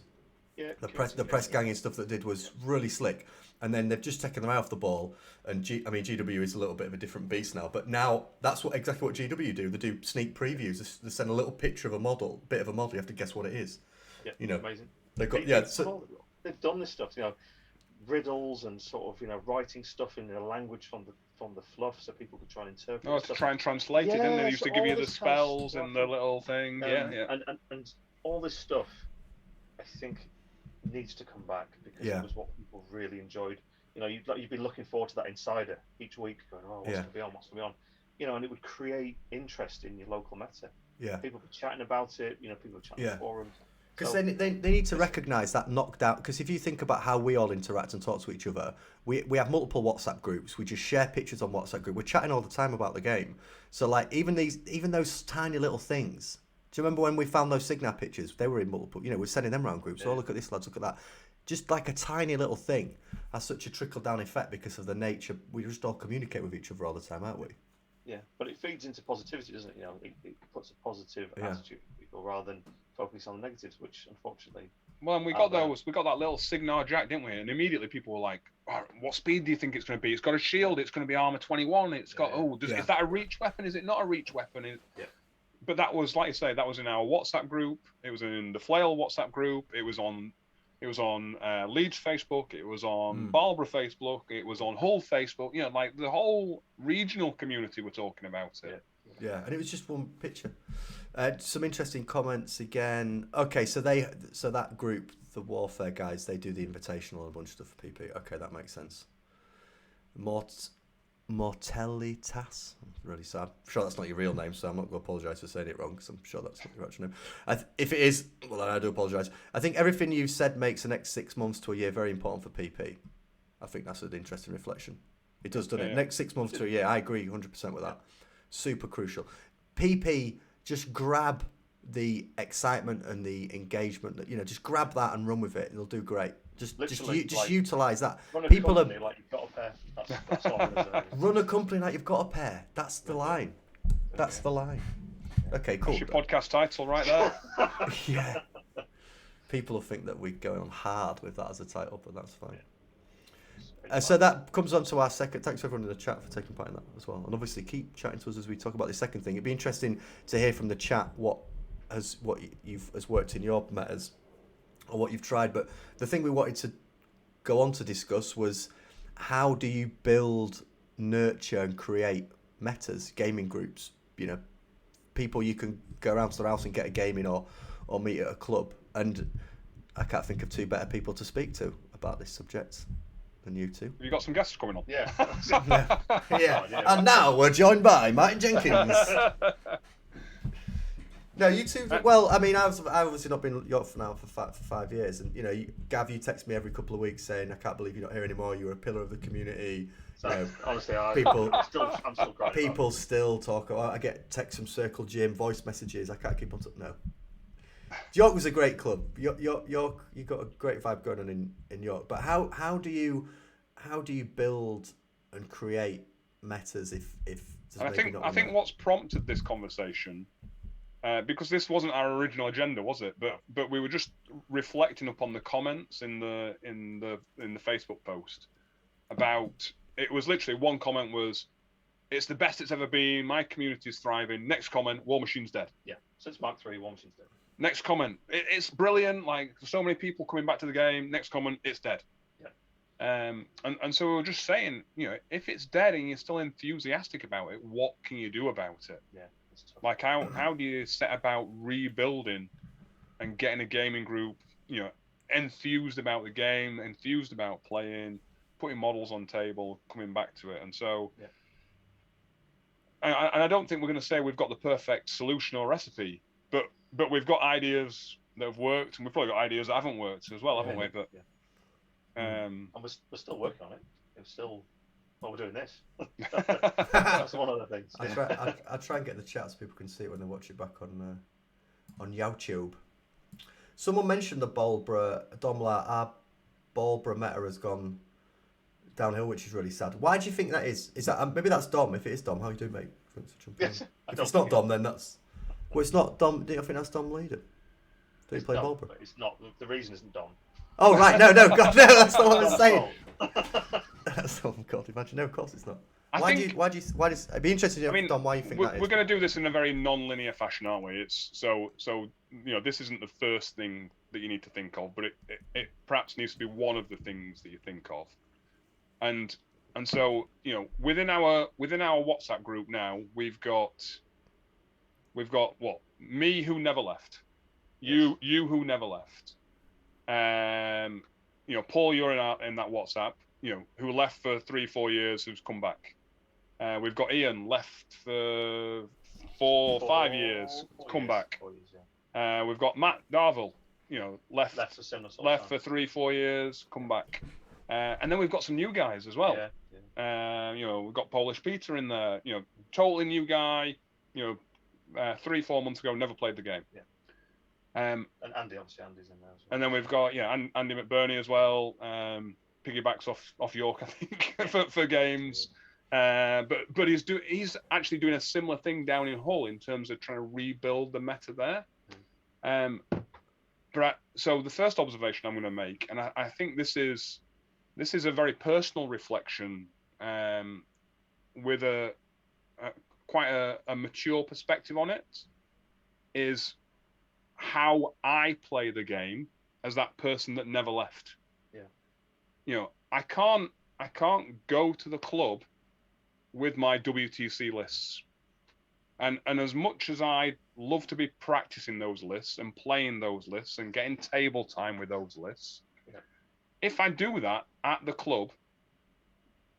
[SPEAKER 1] the press ganging stuff that did was really slick. And then they've just taken them off the ball. And GW is a little bit of a different beast now. But now that's exactly what GW do. They do sneak previews. They send a little picture of a model, bit of a model. You have to guess what it is.
[SPEAKER 3] Yeah, amazing.
[SPEAKER 1] They've got
[SPEAKER 3] they've done this stuff. Riddles and sort of writing stuff in the language from the fluff, so people could try and interpret.
[SPEAKER 2] Oh, to try and translate it, didn't they? They used to give you the spells and the little thing.
[SPEAKER 3] And all this stuff, I think, needs to come back because it was what people really enjoyed. You'd be looking forward to that insider each week, going, "Oh, what's going to be on? What's going to be on?" And it would create interest in your local meta. Yeah, people were chatting about it. People were chatting in forums.
[SPEAKER 1] Because they need to recognise that knockdown. Because if you think about how we all interact and talk to each other, we have multiple WhatsApp groups. We just share pictures on WhatsApp group. We're chatting all the time about the game. So like even those tiny little things. Do you remember when we found those Signar pictures? They were in multiple. We're sending them around groups. Oh, look at this, lads. Look at that. Just like a tiny little thing has such a trickle down effect because of the nature. We just all communicate with each other all the time, aren't we?
[SPEAKER 3] Yeah, but it feeds into positivity, doesn't it? It puts a positive attitude to people rather than focus on the negatives, which unfortunately.
[SPEAKER 2] Well, and we got that little Signar Jack, didn't we? And immediately people were like, oh, "What speed do you think it's going to be? It's got a shield. It's going to be armor 21. It's got is that a reach weapon? Is it not a reach weapon?" But that was, like you say, that was in our WhatsApp group. It was in the Flail WhatsApp group. It was on Leeds Facebook. It was on Barbara Facebook. It was on Hull Facebook. Like the whole regional community were talking about it.
[SPEAKER 1] Yeah, and it was just one picture. Some interesting comments again. Okay, so that group, the Warfare guys, they do the invitational and a bunch of stuff for PP. Okay, that makes sense. Mort Mortellitas. I'm really sad. I'm sure that's not your real name, so I'm not going to apologise for saying it wrong, because I'm sure that's not your actual name. If it is, well, I do apologise. I think everything you've said makes the next 6 months to a year very important for PP. I think that's an interesting reflection. It does, doesn't it? Next 6 months to a year, I agree 100% with that. Super crucial. PP, just grab the excitement and the engagement. Just grab that and run with it. It'll do great. Just utilise that.
[SPEAKER 3] People are like you've got a pair. That's all I'm gonna say.
[SPEAKER 1] Run a company like you've got a pair. That's the line. That's the line. Okay, cool.
[SPEAKER 2] That's your podcast title right there.
[SPEAKER 1] Yeah. People will think that we're going on hard with that as a title, but that's fine. So that comes on to our second. Thanks everyone in the chat for taking part in that as well, and obviously keep chatting to us as we talk about the second thing. It'd be interesting to hear from the chat what has worked in your metas or what you've tried. But the thing we wanted to go on to discuss was how do you build, nurture, and create metas, gaming groups? People you can go around to their house and get a game in, or meet at a club. And I can't think of two better people to speak to about this subject than you two.
[SPEAKER 2] Have you got some guests coming on?
[SPEAKER 3] Yeah.
[SPEAKER 1] Yeah. And now we're joined by Martin Jenkins. No, you two. Well, I mean, I've obviously not been York for 5 years, and Gav, you text me every couple of weeks saying, "I can't believe you're not here anymore. You're a pillar of the community."
[SPEAKER 3] Honestly, I'm still great.
[SPEAKER 1] People still talk. I get texts from Circle Gym, voice messages. I can't keep on. No. York was a great club. York, you got a great vibe going on in York. But how do you build and create metas if
[SPEAKER 2] I think what's prompted this conversation. Because this wasn't our original agenda, was it? But we were just reflecting upon the comments in the Facebook post about. It was literally one comment was, "It's the best it's ever been. My community's thriving." Next comment, "Warmachine's dead."
[SPEAKER 3] Yeah, since Mark 3, Warmachine's dead.
[SPEAKER 2] Next comment, "It's brilliant. Like so many people coming back to the game." Next comment, "It's dead."
[SPEAKER 3] Yeah.
[SPEAKER 2] And so we were just saying, if it's dead and you're still enthusiastic about it, what can you do about it?
[SPEAKER 3] Yeah.
[SPEAKER 2] Like how do you set about rebuilding and getting a gaming group, enthused about the game, enthused about playing, putting models on table, coming back to it. And so, and I don't think we're going to say we've got the perfect solution or recipe, but we've got ideas that have worked, and we've probably got ideas that haven't worked as well, haven't we? But
[SPEAKER 3] and we're still working on it. It's still. Well, we're doing this. That's one of the things.
[SPEAKER 1] I try and get the chat so people can see it when they watch it back on YouTube. Someone mentioned the Balbra Domla. Our Balbra meta has gone downhill, which is really sad. Why do you think that is? Is that maybe that's Dom? If it is Dom, how you doing, mate?
[SPEAKER 3] Yes,
[SPEAKER 1] if it's not Dom, then that's. Well, it's not Dom. Do you think that's Dom leader? Do you play Balbra?
[SPEAKER 3] It's not. The reason isn't Dom.
[SPEAKER 1] Oh right, no, God, no, that's not what I'm saying. That's oh God, imagine. No, of course it's not. Why do you? It'd be interesting to know, Dom, why you think that is.
[SPEAKER 2] We're going to do this in a very non-linear fashion, aren't we? It's so this isn't the first thing that you need to think of, but it perhaps needs to be one of the things that you think of, and so within our WhatsApp group now we've got what, me who never left, you who never left. Paul, you're in that WhatsApp, who left for 3-4 years, who's come back. We've got Ian left for 5 years, come back.
[SPEAKER 3] 4 years, yeah.
[SPEAKER 2] We've got Matt Darville, left for 3-4 years, come back. And then we've got some new guys as well. We've got Polish Peter in there, totally new guy, 3-4 months ago, never played the game.
[SPEAKER 3] Yeah. And Andy, obviously, Andy's in there as well.
[SPEAKER 2] And then we've got Andy McBurney as well. Piggybacks off York, I think, for games. But he's actually doing a similar thing down in Hull in terms of trying to rebuild the meta there. So the first observation I'm going to make, and I think this is a very personal reflection, with quite a mature perspective on it, is how I play the game as that person that never left. Yeah. I can't go to the club with my WTC lists. And as much as I love to be practicing those lists and playing those lists and getting table time with those lists, if I do that at the club,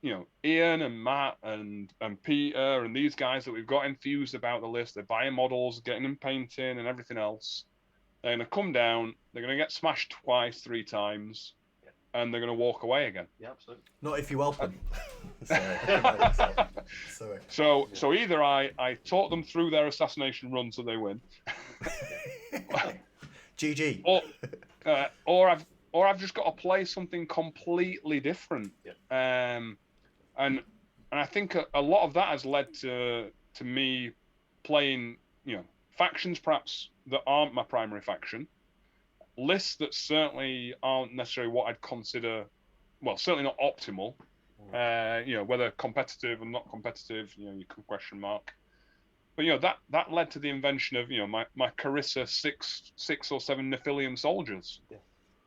[SPEAKER 2] Ian and Matt and Peter and these guys that we've got enthused about the list. They're buying models, getting them painting and everything else. They're going to come down. They're going to get smashed twice, 3 times, and they're going to walk away again.
[SPEAKER 3] Yeah, absolutely.
[SPEAKER 1] Not if you help them. Sorry.
[SPEAKER 2] So either I talk them through their assassination run so they win,
[SPEAKER 1] GG,
[SPEAKER 2] or I've just got to play something completely different. And I think a lot of that has led to me playing factions perhaps that aren't my primary faction, lists that certainly aren't necessarily what I'd consider, well, certainly not optimal. Whether competitive or not competitive, you could question mark. But that led to the invention of my Carissa 6 or 7 Nephilium soldiers. Yeah.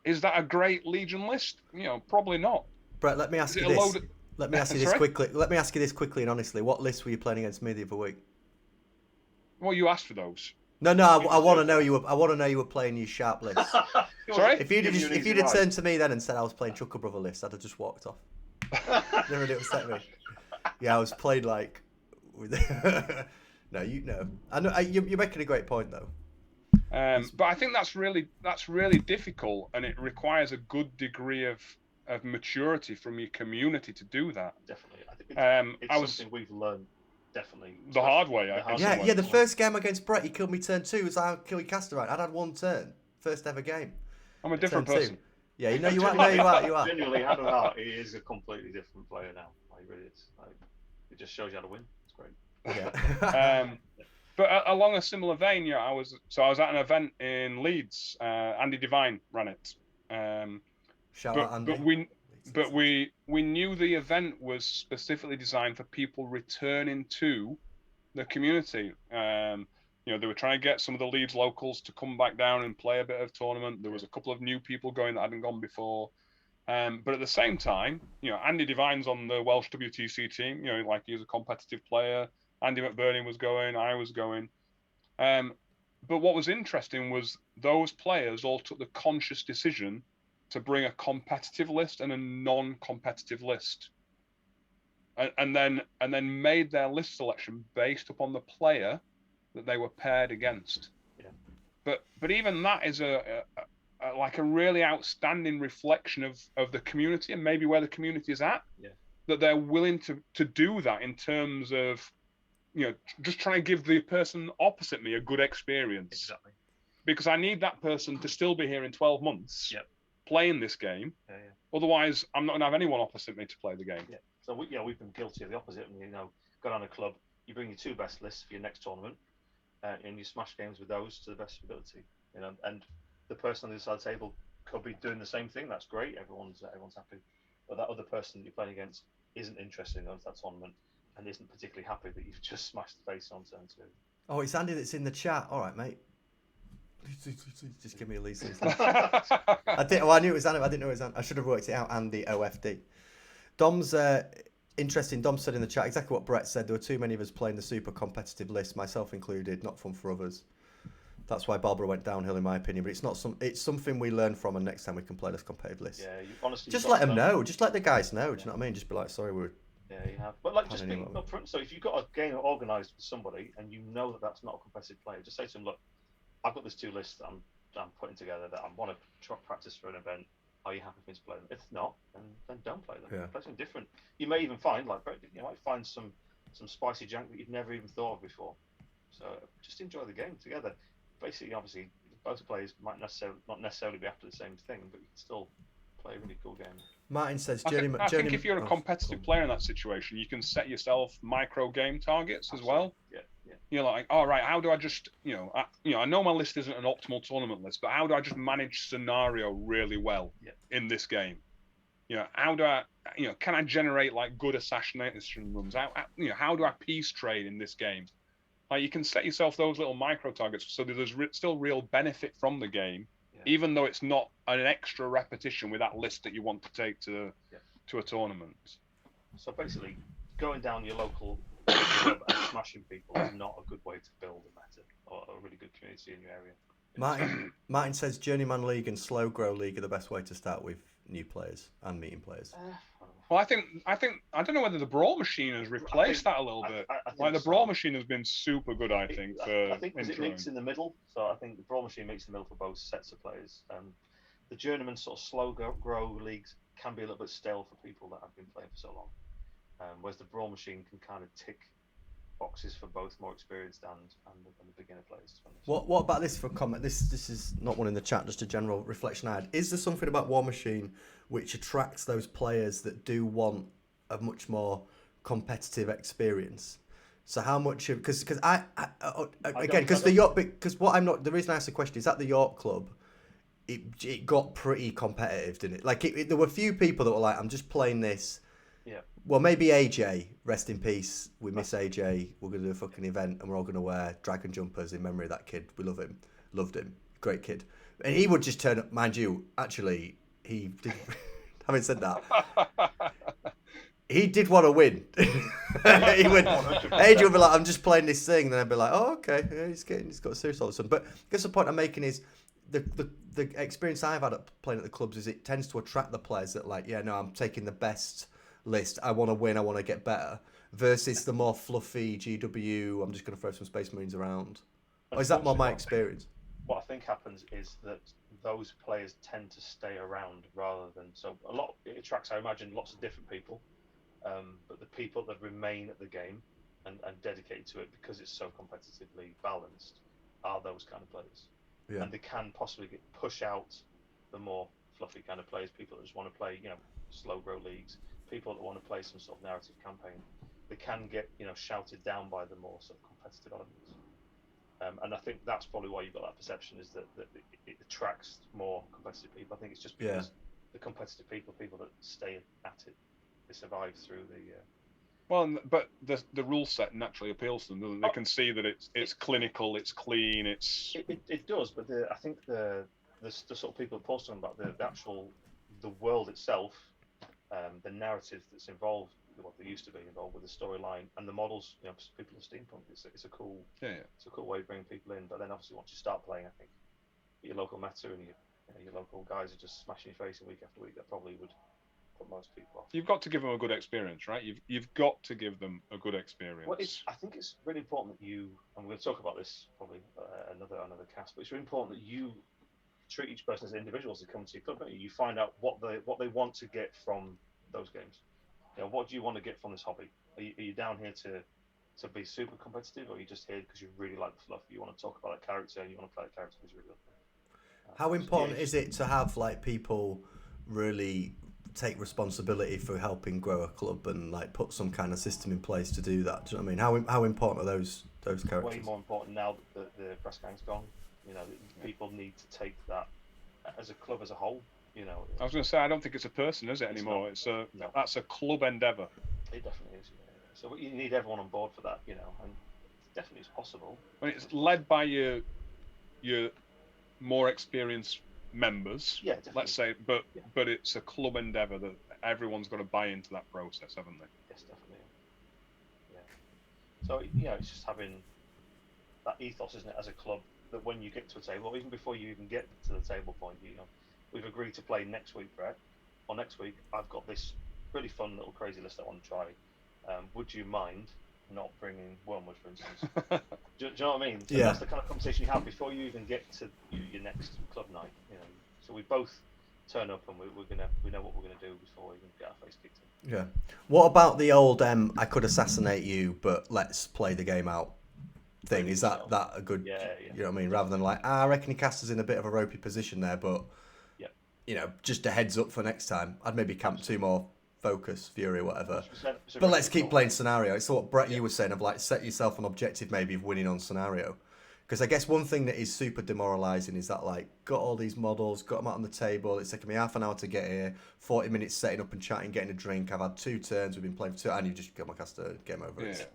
[SPEAKER 2] Is that a great Legion list? Probably not.
[SPEAKER 1] Brett, let me ask you this. Let me ask you this quickly. Let me ask you this quickly and honestly. What list were you playing against me the other week?
[SPEAKER 2] Well, you asked for those.
[SPEAKER 1] No. I want to know you were. I want to know you were playing your sharp list.
[SPEAKER 2] Sorry.
[SPEAKER 1] If you'd have turned to me then and said I was playing Chuckle Brother list, I'd have just walked off. Never did upset me. Yeah, I was played like. No, I know you're making a great point though.
[SPEAKER 2] But I think that's really difficult, and it requires a good degree of maturity from your community to do that.
[SPEAKER 3] Definitely, I think it's something we've learned. Definitely.
[SPEAKER 2] The hard way.
[SPEAKER 1] Yeah. The first game against Brett, he killed me turn 2. It was I killed Caster right. I'd had 1 turn. First ever game.
[SPEAKER 2] I'm a different person.
[SPEAKER 1] 2. Yeah, you are. No, you are.
[SPEAKER 3] Genuinely, out of heart, he is a completely different player now. He really is. It just shows you how to win. It's great.
[SPEAKER 1] Yeah.
[SPEAKER 2] But along a similar vein, I was at an event in Leeds. Andy Devine ran it.
[SPEAKER 1] Shout out Andy.
[SPEAKER 2] But we knew the event was specifically designed for people returning to the community. They were trying to get some of the Leeds locals to come back down and play a bit of tournament. There was a couple of new people going that hadn't gone before. But at the same time, Andy Devine's on the Welsh WTC team. He was a competitive player. Andy McBurney was going. I was going. But what was interesting was those players all took the conscious decision to bring a competitive list and a non-competitive list, and then made their list selection based upon the player that they were paired against. Yeah. But even that is a really outstanding reflection of the community and maybe where the community is at. Yeah. That they're willing to do that in terms of just trying to give the person opposite me a good experience.
[SPEAKER 3] Exactly.
[SPEAKER 2] Because I need that person to still be here in 12 months. Yep. Playing this game. Yeah. Otherwise, I'm not going to have anyone opposite me to play the game.
[SPEAKER 3] Yeah. So we've been guilty of the opposite. Got on a club, you bring your 2 best lists for your next tournament, and you smash games with those to the best of ability. And the person on the other side of the table could be doing the same thing. That's great. Everyone's happy. But that other person that you're playing against isn't interested in that tournament and isn't particularly happy that you've just smashed the face on turn 2.
[SPEAKER 1] Oh, it's Andy that's in the chat. All right, mate. Just give me a lead. I knew it was Andy. I didn't know it was Andy. I should have worked it out. Andy OFD. Dom's interesting. Dom said in the chat exactly what Brett said. There were too many of us playing the super competitive list, myself included. Not fun for others. That's why Barbara went downhill, in my opinion. But it's not it's something we learn from, and next time we can play this competitive list.
[SPEAKER 3] Yeah, honestly.
[SPEAKER 1] Just let them know. Just let the guys know. Do you know what I mean? Just be like, sorry, we're.
[SPEAKER 3] Yeah, you have. But just being upfront. So if you've got a game organised with somebody and you know that that's not a competitive player, just say to them, look, I've got these 2 lists that I'm putting together that I want to practice for an event. Are you happy for me to play them? If not, then don't play them. Yeah. Play something different. You may even find, you might find some spicy jank that you've never even thought of before. So just enjoy the game together. Basically, obviously, both players might not necessarily be after the same thing, but you can still play a really cool game.
[SPEAKER 1] Martin says,
[SPEAKER 2] I think if you're a competitive player in that situation, you can set yourself micro game targets as well. Yeah. You're like, all right, how do I just, I know my list isn't an optimal tournament list, but how do I just manage scenario really well in this game? How do I, can I generate good assassination runs? How do I peace trade in this game? You can set yourself those little micro targets so that there's still real benefit from the game, even though it's not an extra repetition with that list that you want to take to a tournament.
[SPEAKER 3] So basically, going down your local club and smashing people is not a good way to build a meta or a really good community in your area.
[SPEAKER 1] Martin says Journeyman League and Slow Grow League are the best way to start with new players and meeting players.
[SPEAKER 2] Well, I don't know whether the Brawl Machine has replaced that a little bit.
[SPEAKER 3] I think
[SPEAKER 2] Like the
[SPEAKER 3] so.
[SPEAKER 2] Brawl Machine has been super good, I think.
[SPEAKER 3] I think it meets in the middle. So I think the Brawl Machine meets in the middle for both sets of players. The journeyman sort of slow grow leagues can be a little bit stale for people that have been playing for so long. Whereas the Brawl Machine can kind of tick boxes for both more experienced and the beginner players.
[SPEAKER 1] What about this for comment? This is not one in the chat, just a general reflection I had. Is there something about Warmachine which attracts those players that do want a much more competitive experience? So how much? Because the reason I asked the question is at the York Club, it got pretty competitive, didn't it? Like there were a few people that were like, I'm just playing this.
[SPEAKER 3] Yeah.
[SPEAKER 1] Well, maybe AJ, rest in peace. We miss AJ. We're going to do a fucking event and we're all going to wear dragon jumpers in memory of that kid. We love him. Loved him. Great kid. And he would just turn up, mind you, actually, he did, having said that, he did want to win. AJ would be like, I'm just playing this thing. And then I'd be like, oh, okay. Yeah, he's got a serious all of a sudden. But I guess the point I'm making is the experience I've had at playing at the clubs is it tends to attract the players that like, yeah, no, I'm taking the best list. I want to win. I want to get better. Versus the more fluffy GW. I'm just going to throw some Space Marines around. Or is that more my experience?
[SPEAKER 3] What I think happens is that those players tend to stay around rather than it attracts. I imagine lots of different people, but the people that remain at the game and dedicated to it because it's so competitively balanced are those kind of players. Yeah. And they can possibly push out the more fluffy kind of players. People that just want to play, slow grow leagues. People that want to play some sort of narrative campaign, they can get shouted down by the more sort of competitive elements, and I think that's probably why you've got that perception is that it attracts more competitive people. I think it's just because the competitive people that stay at it, they survive through the.
[SPEAKER 2] Well, but the rule set naturally appeals to them, doesn't it? They can see that it's clinical, it's clean, it's.
[SPEAKER 3] It does, but I think the sort of people that Paul's talking about the world itself. The narrative that's involved, what they used to be involved with the storyline and the models, people of steampunk. It's a cool, it's a cool way of bringing people in. But then obviously once you start playing, I think your local meta and your local guys are just smashing your face week after week. That probably would put most people off.
[SPEAKER 2] You've got to give them a good experience, right? You've got to give them a good experience.
[SPEAKER 3] Well, I think it's really important that you, and we're going to talk about this probably another cast, but it's really important that you treat each person as individuals that come to your club. You find out what they want to get from those games. What do you want to get from this hobby? Are you down here to be super competitive, or are you just here because you really like the fluff? You want to talk about that character and you want to play that character because you really love it.
[SPEAKER 1] How important is it to have like people really take responsibility for helping grow a club and like put some kind of system in place to do that? Do you know what I mean? How important are those characters?
[SPEAKER 3] Way more important now that the press gang's gone. People need to take that as a club as a whole.
[SPEAKER 2] I was going to say, I don't think it's a person, is it anymore? That's a club endeavour.
[SPEAKER 3] It definitely is. Yeah. So you need everyone on board for that, and it definitely is possible.
[SPEAKER 2] When it's led by your more experienced members, let's say, but it's a club endeavour that everyone's got to buy into that process, haven't they?
[SPEAKER 3] Yes, definitely. Yeah. So it's just having that ethos, isn't it, as a club, that when you get to a table, even before you even get to the table point, we've agreed to play next week, Brett. Or next week, I've got this really fun little crazy list I want to try. Would you mind not bringing Wormwood, for instance? do you know what I mean? So that's the kind of conversation you have before you even get to your next club night. So we both turn up and we know what we're gonna do before we even get our face kicked in.
[SPEAKER 1] Yeah. What about the old I could assassinate you, but let's play the game out thing? Is that a good?
[SPEAKER 3] Yeah.
[SPEAKER 1] You know what I mean? Rather than like, I reckon he casts us in a bit of a ropey position there, but. Just a heads up for next time. I'd maybe camp 2 more focus, fury, or whatever. But let's keep playing scenario. It's what Brett, you were saying of like set yourself an objective maybe of winning on scenario. Because I guess one thing that is super demoralising is that like got all these models, got them out on the table. It's taken me half an hour to get here, 40 minutes setting up and chatting, getting a drink. I've had 2 turns. We've been playing for 2, and you just got my caster game over. It's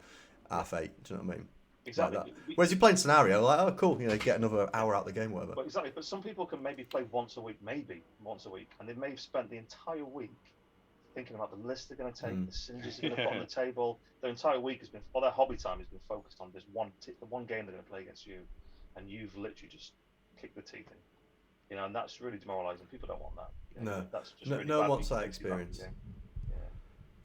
[SPEAKER 1] half 8. Do you know what I mean?
[SPEAKER 3] Exactly.
[SPEAKER 1] Like whereas you're playing scenario, like, oh, cool, get another hour out the game, whatever.
[SPEAKER 3] But exactly. But some people can maybe play once a week, and they may have spent the entire week thinking about the list they're going to take, the synergies they're going to put on the table. Their entire week has been, or their hobby time has been focused on this one game they're going to play against you, and you've literally just kicked the teeth in. And that's really demoralising. People don't want that.
[SPEAKER 1] No,
[SPEAKER 3] that's just
[SPEAKER 1] no
[SPEAKER 3] really
[SPEAKER 1] one
[SPEAKER 3] bad.
[SPEAKER 1] wants that experience.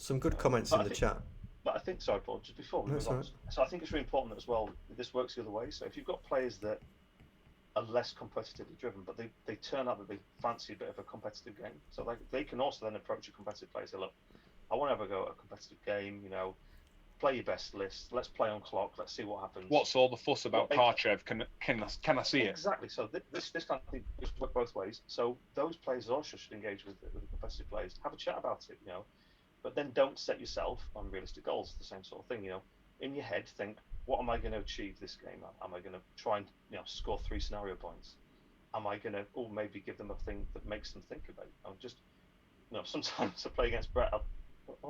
[SPEAKER 1] Some good comments in the chat.
[SPEAKER 3] But I think, sorry, Paul, just before we
[SPEAKER 1] No,
[SPEAKER 3] move on.
[SPEAKER 1] right.
[SPEAKER 3] So I think it's really important as well. This works the other way. So if you've got players that are less competitively driven, but they turn out that they fancy a bit of a competitive game, so they can also then approach a competitive player and say, look, I want to have a go at a competitive game. You know, play your best list. Let's play on clock. Let's see what happens.
[SPEAKER 2] What's all the fuss about Karchev? Can I see it?
[SPEAKER 3] Exactly. So this kind of thing works both ways. So those players also should engage with the competitive players. Have a chat about it. You know. But then don't set yourself unrealistic goals. The same sort of thing, you know. In your head, think, what am I going to achieve this game? Am I going to try and score 3 scenario points? Am I going to, or maybe give them a thing that makes them think about it? I'm just, sometimes I play against Brett. I've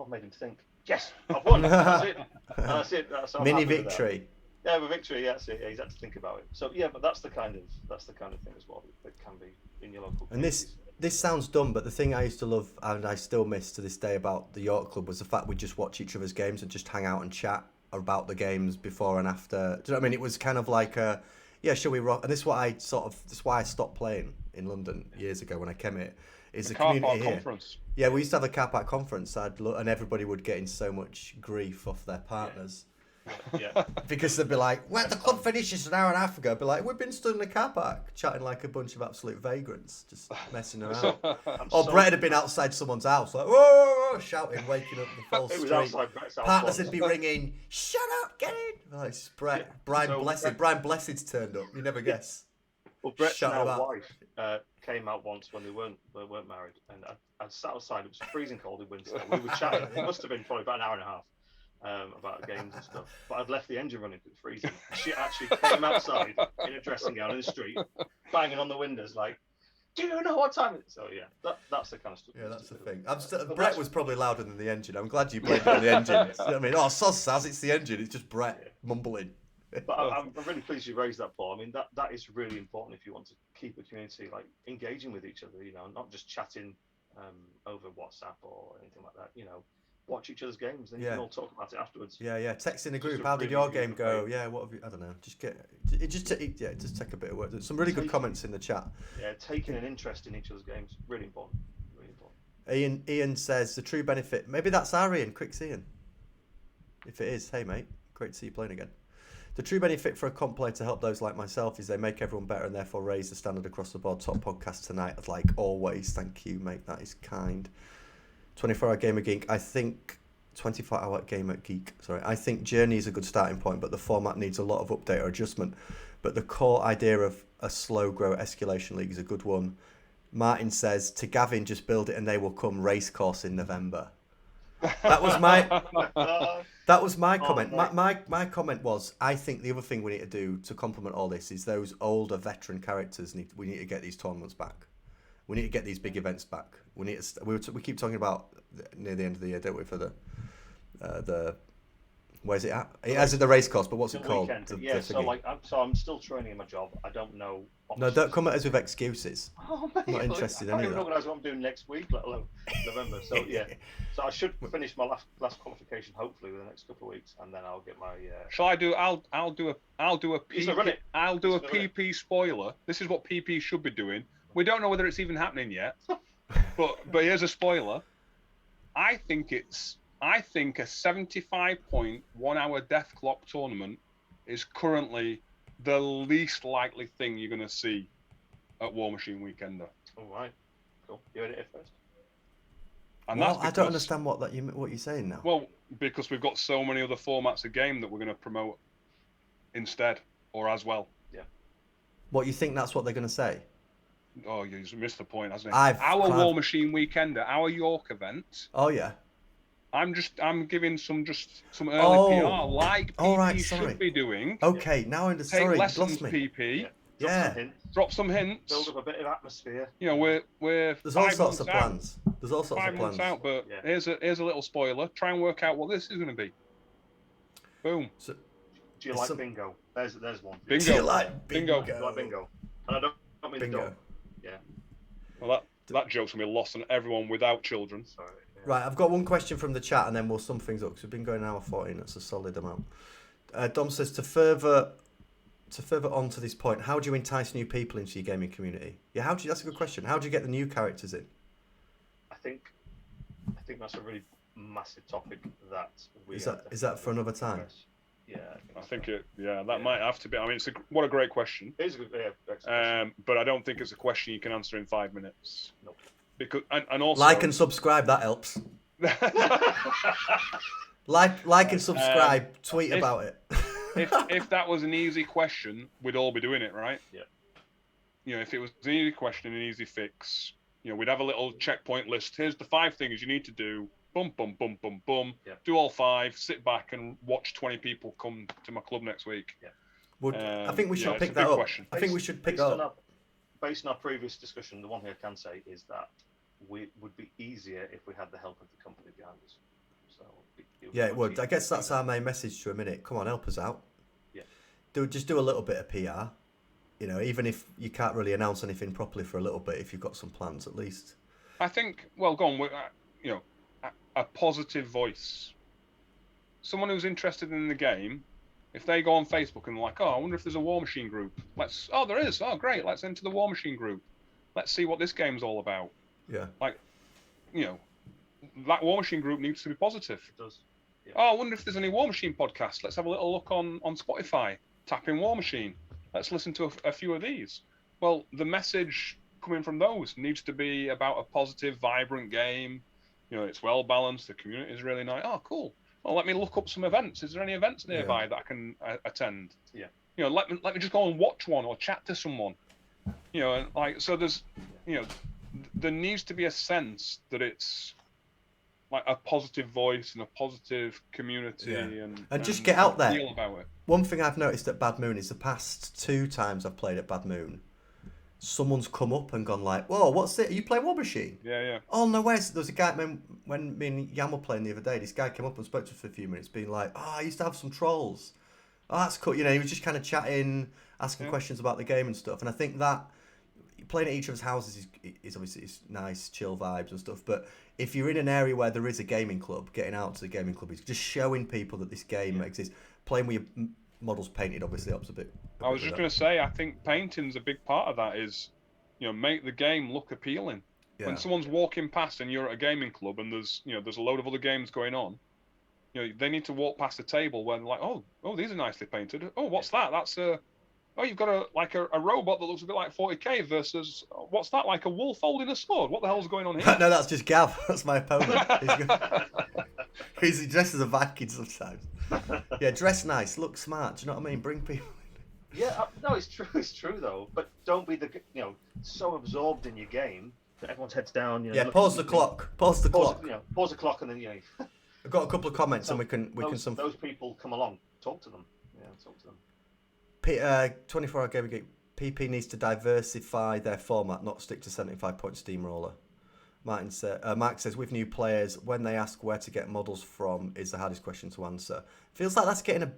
[SPEAKER 3] made him think. Yes, I've won. That's it. And that's it. So
[SPEAKER 1] Mini victory.
[SPEAKER 3] Yeah, with victory. Yeah, that's it. Yeah, he's had to think about it. So yeah, but that's the kind of thing as well that can be in your local.
[SPEAKER 1] And this sounds dumb, but the thing I used to love and I still miss to this day about the York Club was the fact we just watch each other's games and just hang out and chat about the games before and after. Do you know what I mean? It was kind of like shall we rock? And this is what this why I stopped playing in London years ago when I came here. Is the community here? Conference. Yeah, we used to have a car park conference. And everybody would get in so much grief off their partners.
[SPEAKER 3] Yeah.
[SPEAKER 1] Because they'd be like, well, the club finishes an hour and a half ago. I'd be like, we've been stood in a car park chatting like a bunch of absolute vagrants, just messing around. Brett had been outside someone's house, like, whoa, shouting, waking up the full street.
[SPEAKER 3] Outside Brett's house.
[SPEAKER 1] Partners would be ringing, shut up, get in. Oh, it's Brett. Brian Blessed's turned up. You never guess.
[SPEAKER 3] Well, Brett's wife came out once when they weren't married, and I sat outside. It was freezing cold in winter. We were chatting. It must have been probably about an hour and a half. About games and stuff, but I'd left the engine running because it was freezing. She actually came outside in a dressing gown in the street, banging on the windows like, "Do you know what time it is?" So yeah, that's the kind of stuff.
[SPEAKER 1] Yeah, that's the thing. Brett was probably louder than the engine. I'm glad you blamed it on the engine. You know what I mean? Oh, Saz, it's the engine. It's just Brett mumbling.
[SPEAKER 3] But I'm really pleased you raised that, Paul. I mean, that is really important if you want to keep a community like engaging with each other. You know, not just chatting over WhatsApp or anything like that. You know. Watch each other's games, then you can all talk about it afterwards.
[SPEAKER 1] Yeah. Text in the group. How did your game go? Yeah, what have you? I don't know. Just take a bit of work. There's some really good comments in the chat.
[SPEAKER 3] Yeah, taking an interest in each other's games, really important. Really important.
[SPEAKER 1] Ian says the true benefit. Maybe that's our Ian. Quick Ian. If it is, hey mate, great to see you playing again. The true benefit for a comp player to help those like myself is they make everyone better and therefore raise the standard across the board. Top podcast tonight, like always. Thank you, mate. That is kind. 24-hour Gamer Geek. I think 24-hour Gamer Geek. Sorry, I think Journey is a good starting point, but the format needs a lot of update or adjustment. But the core idea of a slow grow escalation league is a good one. Martin says to Gavin, just build it and they will come. Race course in November. That was my comment. My comment was I think the other thing we need to do to complement all this is those older veteran characters. We need to get these tournaments back. We need to get these big events back. We need to. We keep talking about near the end of the year, don't we? For the where's it at? It has the race course, but what's it called?
[SPEAKER 3] I'm still training in my job. I don't know.
[SPEAKER 1] No, don't come at us with excuses.
[SPEAKER 3] Oh, mate,
[SPEAKER 1] I'm not interested in any of that.
[SPEAKER 3] I don't even organise what I'm doing next week, let alone November. So yeah, so I should finish my last qualification hopefully within the next couple of weeks, and then I'll get my.
[SPEAKER 2] Shall I do? I'll do a PP. I'll do a PP spoiler. This is what PP should be doing. We don't know whether it's even happening yet, but here's a spoiler. I think a 75-point 1 hour death clock tournament is currently the least likely thing you're going to see at Warmachine Weekender.
[SPEAKER 3] All right, cool. You heard it here first.
[SPEAKER 2] And
[SPEAKER 1] well, I don't understand what you're saying now.
[SPEAKER 2] Well, because we've got so many other formats of game that we're going to promote instead or as well.
[SPEAKER 3] Yeah.
[SPEAKER 1] What, you think that's what they're going to say?
[SPEAKER 2] Oh, you missed the point, hasn't it? Our Warmachine Weekender, our York event.
[SPEAKER 1] Oh yeah.
[SPEAKER 2] I'm giving some early PR like PP should be doing.
[SPEAKER 1] Okay, now I understand.
[SPEAKER 2] Take lessons, PP.
[SPEAKER 1] Yeah.
[SPEAKER 2] Drop some hints.
[SPEAKER 3] Build up a bit of atmosphere.
[SPEAKER 2] You know, we're
[SPEAKER 1] there's all sorts of plans. There's all sorts of plans.
[SPEAKER 2] 5 months out, but here's a little spoiler. Try and work out what this is going to be. Boom.
[SPEAKER 3] So, do you like bingo? There's one.
[SPEAKER 2] Bingo.
[SPEAKER 1] Do you like bingo?
[SPEAKER 3] Do you like bingo? And I don't mean
[SPEAKER 1] bingo.
[SPEAKER 3] Yeah.
[SPEAKER 2] Well, that joke's going to be lost on everyone without children.
[SPEAKER 3] Sorry. Yeah.
[SPEAKER 1] Right, I've got one question from the chat and then we'll sum things up because we've been going an hour 14. That's a solid amount. Dom says, to further on to this point, how do you entice new people into your gaming community? Yeah, that's a good question. How do you get the new characters in?
[SPEAKER 3] I think that's a really massive topic that we
[SPEAKER 1] Is that for another time?
[SPEAKER 3] address. Yeah,
[SPEAKER 2] I think that might have to be. I mean, what a great question.
[SPEAKER 3] It is a good question.
[SPEAKER 2] But I don't think it's a question you can answer in 5 minutes.
[SPEAKER 3] Nope.
[SPEAKER 2] Because and also
[SPEAKER 1] Like and subscribe. That helps. Like and subscribe. Tweet about it.
[SPEAKER 2] if that was an easy question, we'd all be doing it, right?
[SPEAKER 3] Yeah.
[SPEAKER 2] You know, if it was an easy question, an easy fix, you know, we'd have a little checkpoint list. Here's the 5 things you need to do. Boom, boom, boom, boom, boom.
[SPEAKER 3] Yeah.
[SPEAKER 2] Do all 5. Sit back and watch 20 people come to my club next week.
[SPEAKER 3] Yeah.
[SPEAKER 1] I think we should pick that up. I think we should pick that up.
[SPEAKER 3] Based on our previous discussion, the one thing I can say is that we would be easier if we had the help of the company behind us. So
[SPEAKER 1] it would. I guess that's our main message to a minute. Come on, help us out.
[SPEAKER 3] Yeah.
[SPEAKER 1] Just do a little bit of PR. You know, even if you can't really announce anything properly for a little bit, if you've got some plans at least.
[SPEAKER 2] I think. Well, go on. You know, a positive voice. Someone who's interested in the game. If they go on Facebook and they're like, oh, I wonder if there's a Warmachine group. There is. Oh, great. Let's enter the Warmachine group. Let's see what this game's all about.
[SPEAKER 1] Yeah.
[SPEAKER 2] Like, you know, that Warmachine group needs to be positive.
[SPEAKER 3] It does. Yeah.
[SPEAKER 2] Oh, I wonder if there's any Warmachine podcasts. Let's have a little look on Spotify. Tap in Warmachine. Let's listen to a few of these. Well, the message coming from those needs to be about a positive, vibrant game. You know, it's well balanced. The community is really nice. Oh, cool. Well, let me look up some events. Is there any events nearby that I can attend?
[SPEAKER 3] Yeah.
[SPEAKER 2] You know, let me just go and watch one or chat to someone. You know, and like so. There's, you know, there needs to be a sense that it's like a positive voice and a positive community, and
[SPEAKER 1] just get out there.
[SPEAKER 2] Feel about it.
[SPEAKER 1] One thing I've noticed at Bad Moon is the past 2 times I've played at Bad Moon, someone's come up and gone like, "Whoa, what's it? Are you playing Warmachine?"
[SPEAKER 2] Yeah.
[SPEAKER 1] Oh no, where's there was a guy when me and Jan were playing the other day. This guy came up and spoke to us for a few minutes, being like, "Oh, I used to have some trolls. Oh, that's cool." You know, he was just kind of chatting, asking questions about the game and stuff. And I think that playing at each other's houses is obviously it's nice, chill vibes and stuff. But if you're in an area where there is a gaming club, getting out to the gaming club is just showing people that this game exists. Playing with your models painted obviously helps a bit.
[SPEAKER 2] I was just going to say, I think painting's a big part of that. Is, you know, make the game look appealing. Yeah. When someone's walking past and you're at a gaming club and there's a load of other games going on, you know, they need to walk past a table when like, oh, these are nicely painted. Oh, what's that? That's you've got a robot that looks a bit like 40k versus what's that? Like a wolf holding a sword. What the hell's going on here?
[SPEAKER 1] No, that's just Gav. That's my opponent. He's dressed as a Viking sometimes. Yeah, dress nice, look smart. Do you know what I mean? Bring people.
[SPEAKER 3] Yeah, no, it's true. It's true though. But don't be so absorbed in your game that everyone's heads down. You know,
[SPEAKER 1] pause the clock. Pause the clock.
[SPEAKER 3] Pause the clock, and then
[SPEAKER 1] I've got a couple of comments, and we can
[SPEAKER 3] those people come along, talk to them. Yeah, talk to them.
[SPEAKER 1] 24-hour Gaming Geek. PP needs to diversify their format, not stick to 75-point steamroller. Mark says, with new players, when they ask where to get models from is the hardest question to answer. Feels like that's getting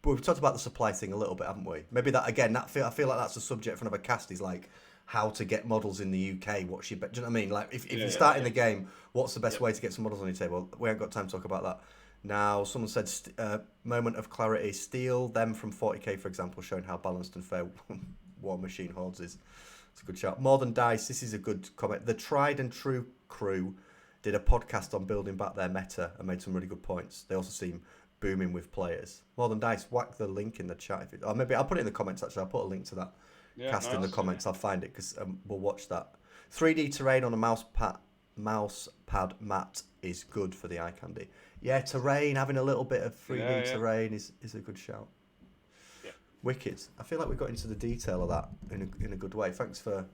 [SPEAKER 1] we've talked about the supply thing a little bit, haven't we? Maybe that again. I feel like that's a subject for another cast. Is like how to get models in the UK. Do you know what I mean? Like if you start in the game, what's the best way to get some models on your table? We haven't got time to talk about that. Now, someone said, moment of clarity, steal them from 40k, for example, showing how balanced and fair Warmachine Hordes is. It's a good shout. More Than Dice, this is a good comment. The Tried and True crew did a podcast on building back their meta and made some really good points. They also seem booming with players. More Than Dice, whack the link in the chat. Or maybe I'll put it in the comments, actually. I'll put a link to that cast in the comments. I'll find it because we'll watch that. 3D terrain on a mouse pad mat is good for the eye candy. Yeah, terrain, having a little bit of 3D terrain is a good shout. Yeah. Wicked. I feel like we got into the detail of that in a good way. Thanks for...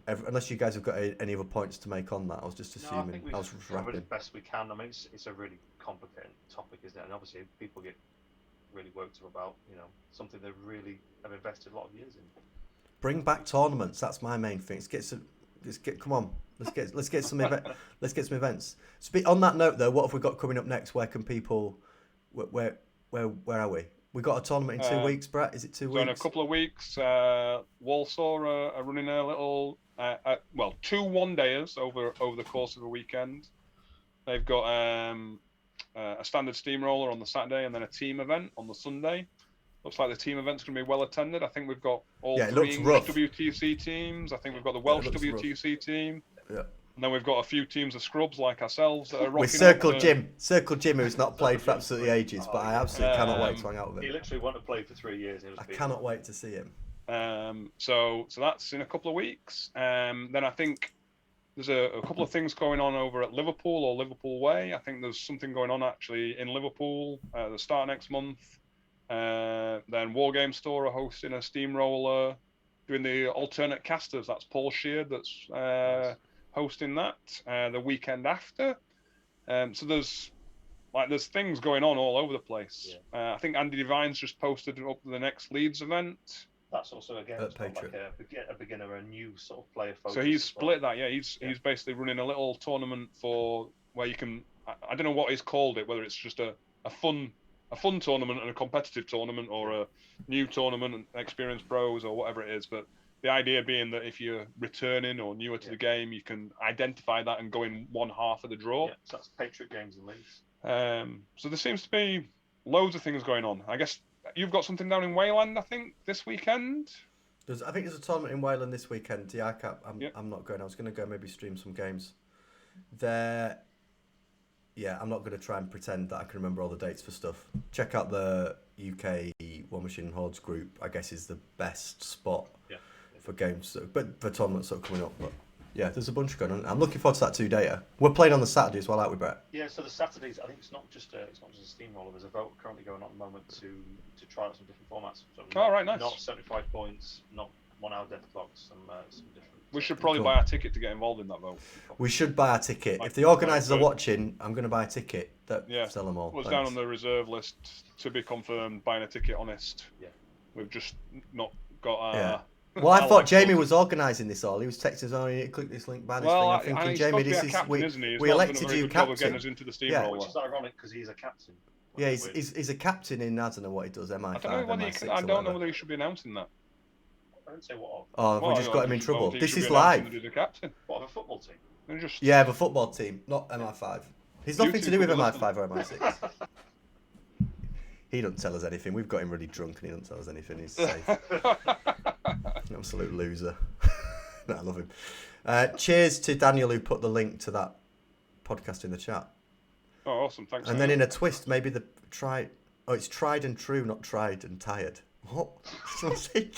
[SPEAKER 1] unless you guys have got any other points to make on that, I was just assuming.
[SPEAKER 3] I was just covered as best we can. I mean, it's a really complicated topic, isn't it? And obviously people get really worked up about, something they really have invested a lot of years in.
[SPEAKER 1] Bring back tournaments. That's my main thing. Come on. Let's get some events. On that note, though, what have we got coming up next? Where can people? Where are we? We got a tournament in 2 weeks, Brett. Is it 2 weeks?
[SPEAKER 2] So in a couple of weeks, Walsall are running a little, 2 one-dayers over the course of a weekend. They've got a standard steamroller on the Saturday and then a team event on the Sunday. Looks like the team event's going to be well attended. I think we've got all 3 English WTC teams. I think we've got the Welsh WTC team.
[SPEAKER 1] Yeah.
[SPEAKER 2] And then we've got a few teams of scrubs like ourselves that are rocking
[SPEAKER 1] With Circle
[SPEAKER 2] up.
[SPEAKER 1] Jim, who's not played for absolutely ages, but I absolutely cannot wait to hang out with
[SPEAKER 3] He
[SPEAKER 1] him.
[SPEAKER 3] literally wanted to play for 3 years. And
[SPEAKER 1] I cannot wait to see him.
[SPEAKER 2] So that's in a couple of weeks. Then I think there's a couple of things going on over at Liverpool or Liverpool Way. I think there's something going on actually in Liverpool the start next month. Then Wargame Store are hosting a steamroller, doing the alternate casters. That's Paul Sheard that's hosting that the weekend after. So there's things going on all over the place.
[SPEAKER 3] Yeah.
[SPEAKER 2] I think Andy Devine's just posted up the next Leeds event.
[SPEAKER 3] That's also again like a beginner, a new sort of player focus.
[SPEAKER 2] So he's split that. Yeah, he's basically running a little tournament for where you can. I don't know what he's called it. Whether it's just a fun tournament and a competitive tournament, or a new tournament and experienced pros, or whatever it is. But the idea being that if you're returning or newer to the game, you can identify that and go in one half of the draw.
[SPEAKER 3] Yeah, so that's Patriot Games and Leeds.
[SPEAKER 2] So there seems to be loads of things going on. I guess you've got something down in Wayland, I think, this weekend.
[SPEAKER 1] I think there's a tournament in Wayland this weekend. I'm not going. I was going to go maybe stream some games there. Yeah, I'm not going to try and pretend that I can remember all the dates for stuff. Check out the UK Warmachine and Hordes group. I guess is the best spot for games, but for tournaments that are coming up. But yeah, there's a bunch going on. I'm looking forward to that 2-dayer. We're playing on the Saturday as well, aren't we, Brett?
[SPEAKER 3] Yeah, so the Saturdays, I think it's not just a steamroller. There's a vote currently going on at the moment to try out some different formats. So
[SPEAKER 2] nice.
[SPEAKER 3] Not 75 points, not 1 hour dead clock, some different.
[SPEAKER 2] We should probably buy a ticket to get involved in that vote.
[SPEAKER 1] We should buy a ticket. If the organisers are watching, I'm going to buy a ticket. Sell them all.
[SPEAKER 2] Was down on the reserve list to be confirmed. Buying a ticket, honest.
[SPEAKER 3] Yeah.
[SPEAKER 2] We've just not got.
[SPEAKER 1] Well, I thought Jamie was organising this all. He was texting us, "Oh, you need to click this link, buy this thing." I'm thinking, Jamie, this is we elected you captain.
[SPEAKER 2] Us into the
[SPEAKER 3] Which is ironic because he's a captain.
[SPEAKER 1] Yeah, he's a captain in I don't know what he does. MI5.
[SPEAKER 2] I don't know whether he should be announcing that.
[SPEAKER 3] I didn't say what.
[SPEAKER 1] Oh, we just got him in trouble. This is live.
[SPEAKER 3] What, of a football team?
[SPEAKER 1] Yeah, the football team, not MI5. He's nothing to do with MI5 or MI6. He doesn't tell us anything. We've got him really drunk and he doesn't tell us anything. He's safe. Absolute loser. No, I love him. Cheers to Daniel who put the link to that podcast in the chat.
[SPEAKER 2] Oh, awesome. Thanks.
[SPEAKER 1] And then in a twist, maybe it's tried and true, not tried and tired. What? Say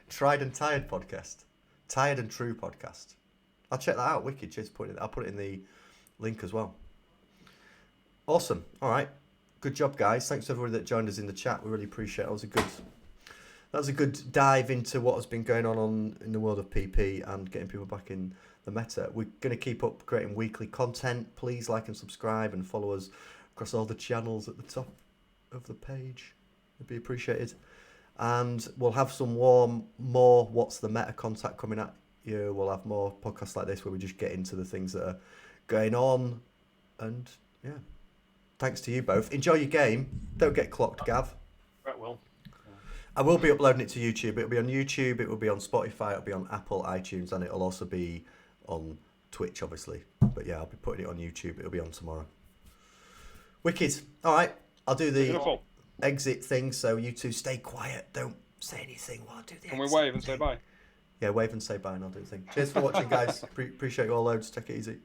[SPEAKER 1] tried and tired podcast. Tired and true podcast. I'll check that out. Wicked. Cheers for putting it. I'll put it in the link as well. Awesome. All right. Good job, guys. Thanks to everybody that joined us in the chat. We really appreciate it. That was a good dive into what has been going on in the world of PP and getting people back in the meta. We're going to keep up creating weekly content. Please like and subscribe and follow us across all the channels at the top of the page. It'd be appreciated. And we'll have some more What's the Meta contact coming at you. We'll have more podcasts like this where we just get into the things that are going on. And yeah, thanks to you both. Enjoy your game. Don't get clocked, Gav.
[SPEAKER 3] Right, well.
[SPEAKER 1] I will be uploading it to YouTube. It'll be on YouTube, it will be on Spotify, it'll be on Apple, iTunes, and it'll also be on Twitch, obviously. But yeah, I'll be putting it on YouTube. It'll be on tomorrow. Wicked. All right, I'll do the exit thing, so you two stay quiet. Don't say anything while I do the exit.
[SPEAKER 2] Can we wave and say bye?
[SPEAKER 1] Yeah, wave and say bye, and I'll do the thing. Cheers for watching, guys. Appreciate you all loads. Take it easy.